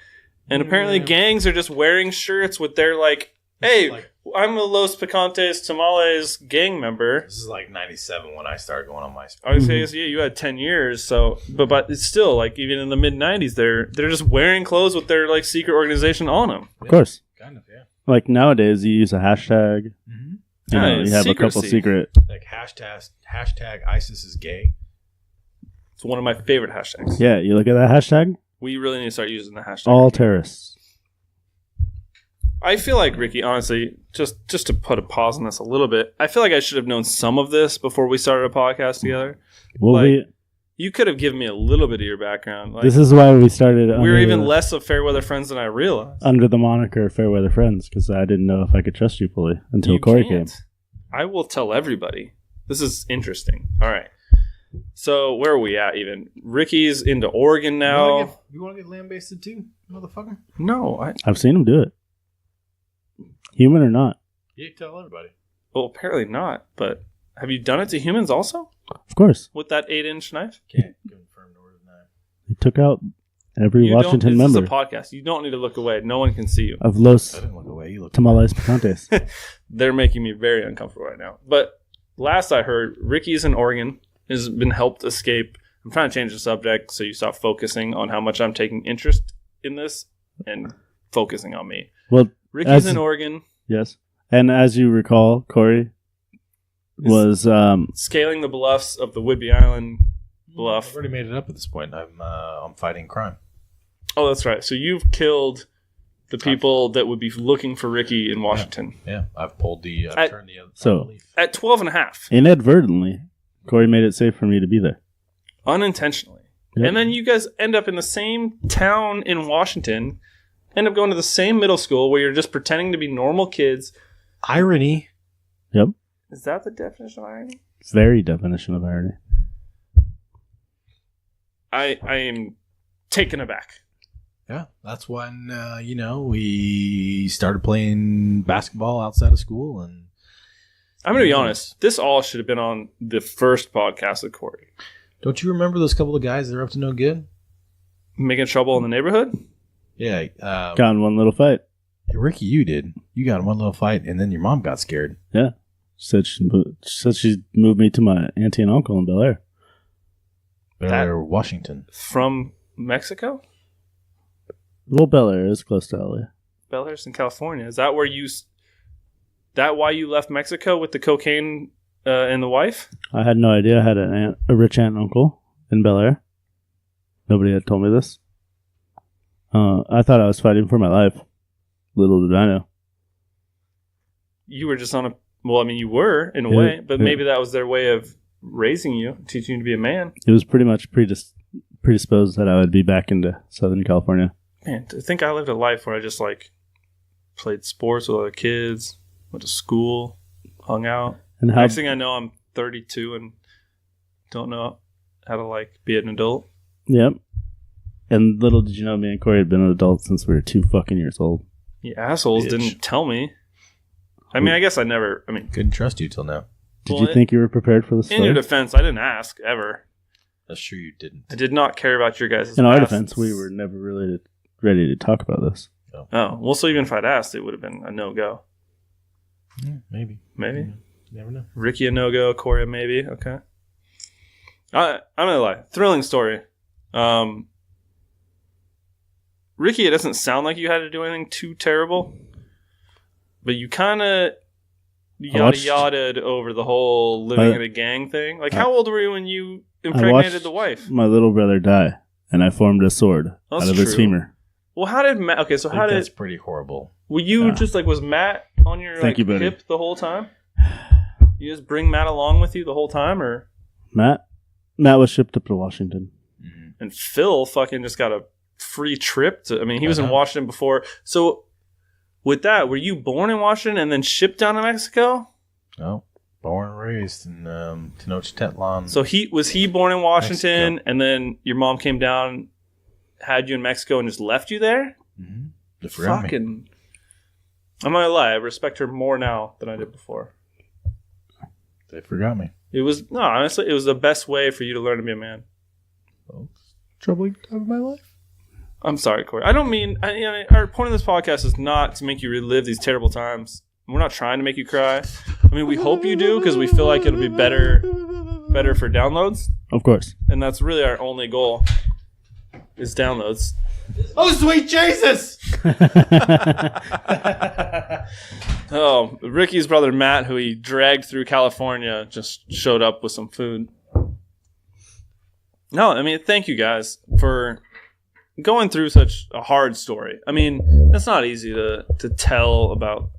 Speaker 3: And apparently gangs are just wearing shirts with their, like, hey, I'm a Los Picantes Tamales gang member.
Speaker 1: This is like 97 when I started going on MySpace.
Speaker 3: I would say, yeah, you had 10 years. So, but it's still, like, even in the mid-90s, they're just wearing clothes with their, like, secret organization on them.
Speaker 2: Of course.
Speaker 1: Kind of, yeah.
Speaker 2: Like nowadays, you use a hashtag.
Speaker 1: Mm-hmm.
Speaker 2: You know,
Speaker 3: Yeah,
Speaker 2: you have a couple
Speaker 3: secrecy.
Speaker 2: secret.
Speaker 1: Like hashtag ISIS is gay.
Speaker 3: It's one of my favorite hashtags.
Speaker 2: Yeah, you look at that hashtag.
Speaker 3: We really need to start using the hashtag.
Speaker 2: All terrorists.
Speaker 3: I feel like, Ricky, honestly, just to put a pause on this a little bit, I feel like I should have known some of this before we started a podcast together.
Speaker 2: Well,
Speaker 3: Like, you could have given me a little bit of your background. Like,
Speaker 2: this is why we started.
Speaker 3: we were
Speaker 2: under
Speaker 3: even
Speaker 2: the-
Speaker 3: less of fair weather friends than I realized.
Speaker 2: under the moniker Fairweather Friends because I didn't know if I could trust you fully until
Speaker 3: You
Speaker 2: Cory
Speaker 3: can't.
Speaker 2: came.
Speaker 3: I will tell everybody. This is interesting. All right. So where are we at even? Ricky's into Oregon now.
Speaker 1: You want to get land-based too, motherfucker?
Speaker 3: No,
Speaker 2: I've seen him do it. Human or not?
Speaker 1: You tell everybody.
Speaker 3: well, apparently not. But have you done it to humans also
Speaker 2: Of course.
Speaker 3: with that 8-inch knife?
Speaker 1: Can't confirm nor deny.
Speaker 2: He took out every
Speaker 3: You
Speaker 2: Washington
Speaker 3: don't, this
Speaker 2: member
Speaker 3: is a podcast. You don't need to look away. No one can see you.
Speaker 2: of Los
Speaker 1: I didn't look away. You looked
Speaker 2: Tamales Picantes.
Speaker 3: They're making me very uncomfortable right now. But last I heard, Ricky's in Oregon, has been helped escape. I'm trying to change the subject so you stop focusing on how much I'm taking interest in this and focusing on me.
Speaker 2: Well,
Speaker 3: Ricky's
Speaker 2: as-
Speaker 3: in Oregon,
Speaker 2: yes. And as you recall, Cory was
Speaker 3: scaling the bluffs of the Whidbey Island
Speaker 1: I've
Speaker 3: bluff.
Speaker 1: already made it up at this point. I'm fighting crime.
Speaker 3: Oh, that's right. So you've killed the people that would be looking for Ricky in Washington.
Speaker 1: Yeah, I've pulled the turned the other
Speaker 2: So-
Speaker 1: leaf.
Speaker 3: At 12 and a half,
Speaker 2: inadvertently, Cory made it safe for me to be there.
Speaker 3: unintentionally.
Speaker 2: Yep.
Speaker 3: And then you guys end up in the same town in Washington, end up going to the same middle school where you're just pretending to be normal kids.
Speaker 1: Irony.
Speaker 2: Yep.
Speaker 3: Is that the definition of irony?
Speaker 2: Very definition of irony.
Speaker 3: I am taken aback.
Speaker 1: Yeah, that's when we started playing basketball outside of school, and
Speaker 3: I'm going to be honest. This all should have been on the first podcast with Cory.
Speaker 1: don't you remember those couple of guys that are up to no good?
Speaker 3: Making trouble in the neighborhood?
Speaker 1: Yeah,
Speaker 2: Got in one little fight.
Speaker 1: Ricky, you did. You got in one little fight, and then your mom got scared.
Speaker 2: Yeah. She said she moved me to my auntie and uncle in Bel Air.
Speaker 1: Or Washington.
Speaker 3: From Mexico?
Speaker 2: Well, Bel Air is close to LA.
Speaker 3: Bel Air's in California. Is that where that why you left Mexico with the cocaine and the wife?
Speaker 2: I had no idea I had a rich aunt and uncle in Bel Air. Nobody had told me this. I thought I was fighting for my life. Little did I know.
Speaker 3: You were just on a... Well, I mean, you were, in a
Speaker 2: Yeah,
Speaker 3: way, but
Speaker 2: yeah.
Speaker 3: maybe that was their way of raising you, teaching you to be a man.
Speaker 2: It was pretty much predisposed that I would be back into Southern California.
Speaker 3: Man, to think I lived a life where I just, like, played sports with other kids, went to school, hung out.
Speaker 2: And how
Speaker 3: Next thing I know, I'm 32 and don't know how to, like, be an adult.
Speaker 2: Yep. And little did you know, me and Cory had been an adult since we were 2 fucking years old.
Speaker 3: You assholes
Speaker 1: Bitch.
Speaker 3: didn't tell me. I mean, I guess I never... I mean,
Speaker 1: Couldn't trust you till now.
Speaker 2: Did
Speaker 3: Well,
Speaker 2: you think you were prepared for this?
Speaker 3: in your defense, I didn't ask, ever.
Speaker 1: That's true, you didn't.
Speaker 3: I did not care about your guys'
Speaker 2: In our
Speaker 3: pasts.
Speaker 2: defense, we were never really ready to talk about this.
Speaker 3: Oh, well, so even if I'd asked, it would have been a no-go.
Speaker 1: Yeah, maybe.
Speaker 3: Maybe.
Speaker 1: You never know.
Speaker 3: Ricky a no-go, Cory a maybe. Okay. I'm gonna lie. Thrilling story. Ricky, it doesn't sound like you had to do anything too terrible, but you kind of yada-yada over the whole living in a gang thing. Like, how old were you when you impregnated
Speaker 2: watched
Speaker 3: the wife?
Speaker 2: my little brother die, and I formed a sword
Speaker 3: That's
Speaker 2: out of his
Speaker 3: true.
Speaker 2: femur.
Speaker 3: Well, how did Matt... Okay, so
Speaker 1: I
Speaker 3: how
Speaker 1: think
Speaker 3: did...
Speaker 1: that's pretty horrible.
Speaker 3: Were you
Speaker 2: Yeah.
Speaker 3: just like... Was Matt on your
Speaker 2: Thank you, buddy.
Speaker 3: hip the whole time? You just bring Matt along with you the whole time, or...
Speaker 2: Matt was shipped up to Washington.
Speaker 3: And Phil fucking just got a free trip to... I mean, he was in
Speaker 1: Uh-huh.
Speaker 3: Washington before. So, with that, were you born in Washington and then shipped down to Mexico?
Speaker 1: Oh, born and raised in Tenochtitlan.
Speaker 3: So, was he born in Washington,
Speaker 1: Mexico.
Speaker 3: and then your mom came down, had you in Mexico, and just left you there?
Speaker 1: Mm-hmm. They forgot me.
Speaker 3: Fucking... I'm not gonna lie, I respect her more now than I did before.
Speaker 1: They forgot me.
Speaker 3: It was honestly, it was the best way for you to learn to be a man.
Speaker 1: Troubling time of my life.
Speaker 3: I'm sorry, Cory. I don't mean. Our point of this podcast is not to make you relive these terrible times. We're not trying to make you cry. I mean, we hope you do because we feel like it'll be better for downloads,
Speaker 2: Of course.
Speaker 3: and that's really our only goal is downloads.
Speaker 1: Oh, sweet Jesus!
Speaker 3: Oh, Ricky's brother Matt, who he dragged through California, just showed up with some food. No, I mean, thank you guys for going through such a hard story. I mean, it's not easy to tell about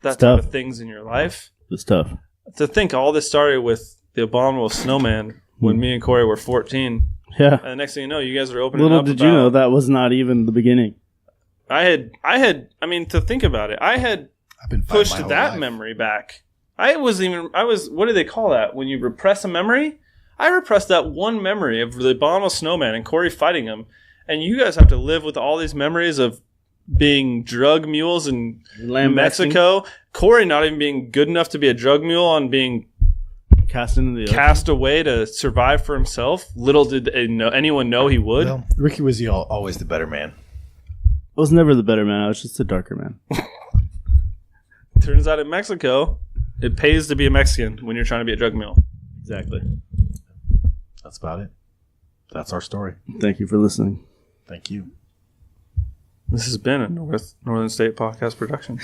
Speaker 3: that
Speaker 2: It's
Speaker 3: type
Speaker 2: tough.
Speaker 3: of things in your life.
Speaker 2: It's tough.
Speaker 3: To think all this started with the abominable snowman when me and Cory were 14.
Speaker 2: Yeah.
Speaker 3: And the next thing you know, you guys are opening
Speaker 2: Little
Speaker 3: up
Speaker 2: did you know that was not even the beginning.
Speaker 3: I mean, to think about it, I had
Speaker 1: I've been
Speaker 3: pushed
Speaker 1: fighting my
Speaker 3: that
Speaker 1: whole life.
Speaker 3: memory back. I was, what do they call that? When you repress a memory? I repressed that one memory of the abominable snowman and Cory fighting him. And you guys have to live with all these memories of being drug mules in Mexico. Cory not even being good enough to be a drug mule and being
Speaker 2: Cast into the ocean.
Speaker 3: cast away to survive for himself. Little did anyone know he would.
Speaker 1: Well, Ricky was always the better man.
Speaker 2: I was never the better man. I was just a darker man.
Speaker 3: Turns out in Mexico, it pays to be a Mexican when you're trying to be a drug mule.
Speaker 2: Exactly.
Speaker 1: That's about it. That's our story.
Speaker 2: Thank you for listening.
Speaker 1: Thank you.
Speaker 3: This has been a Northern State Podcast Productions.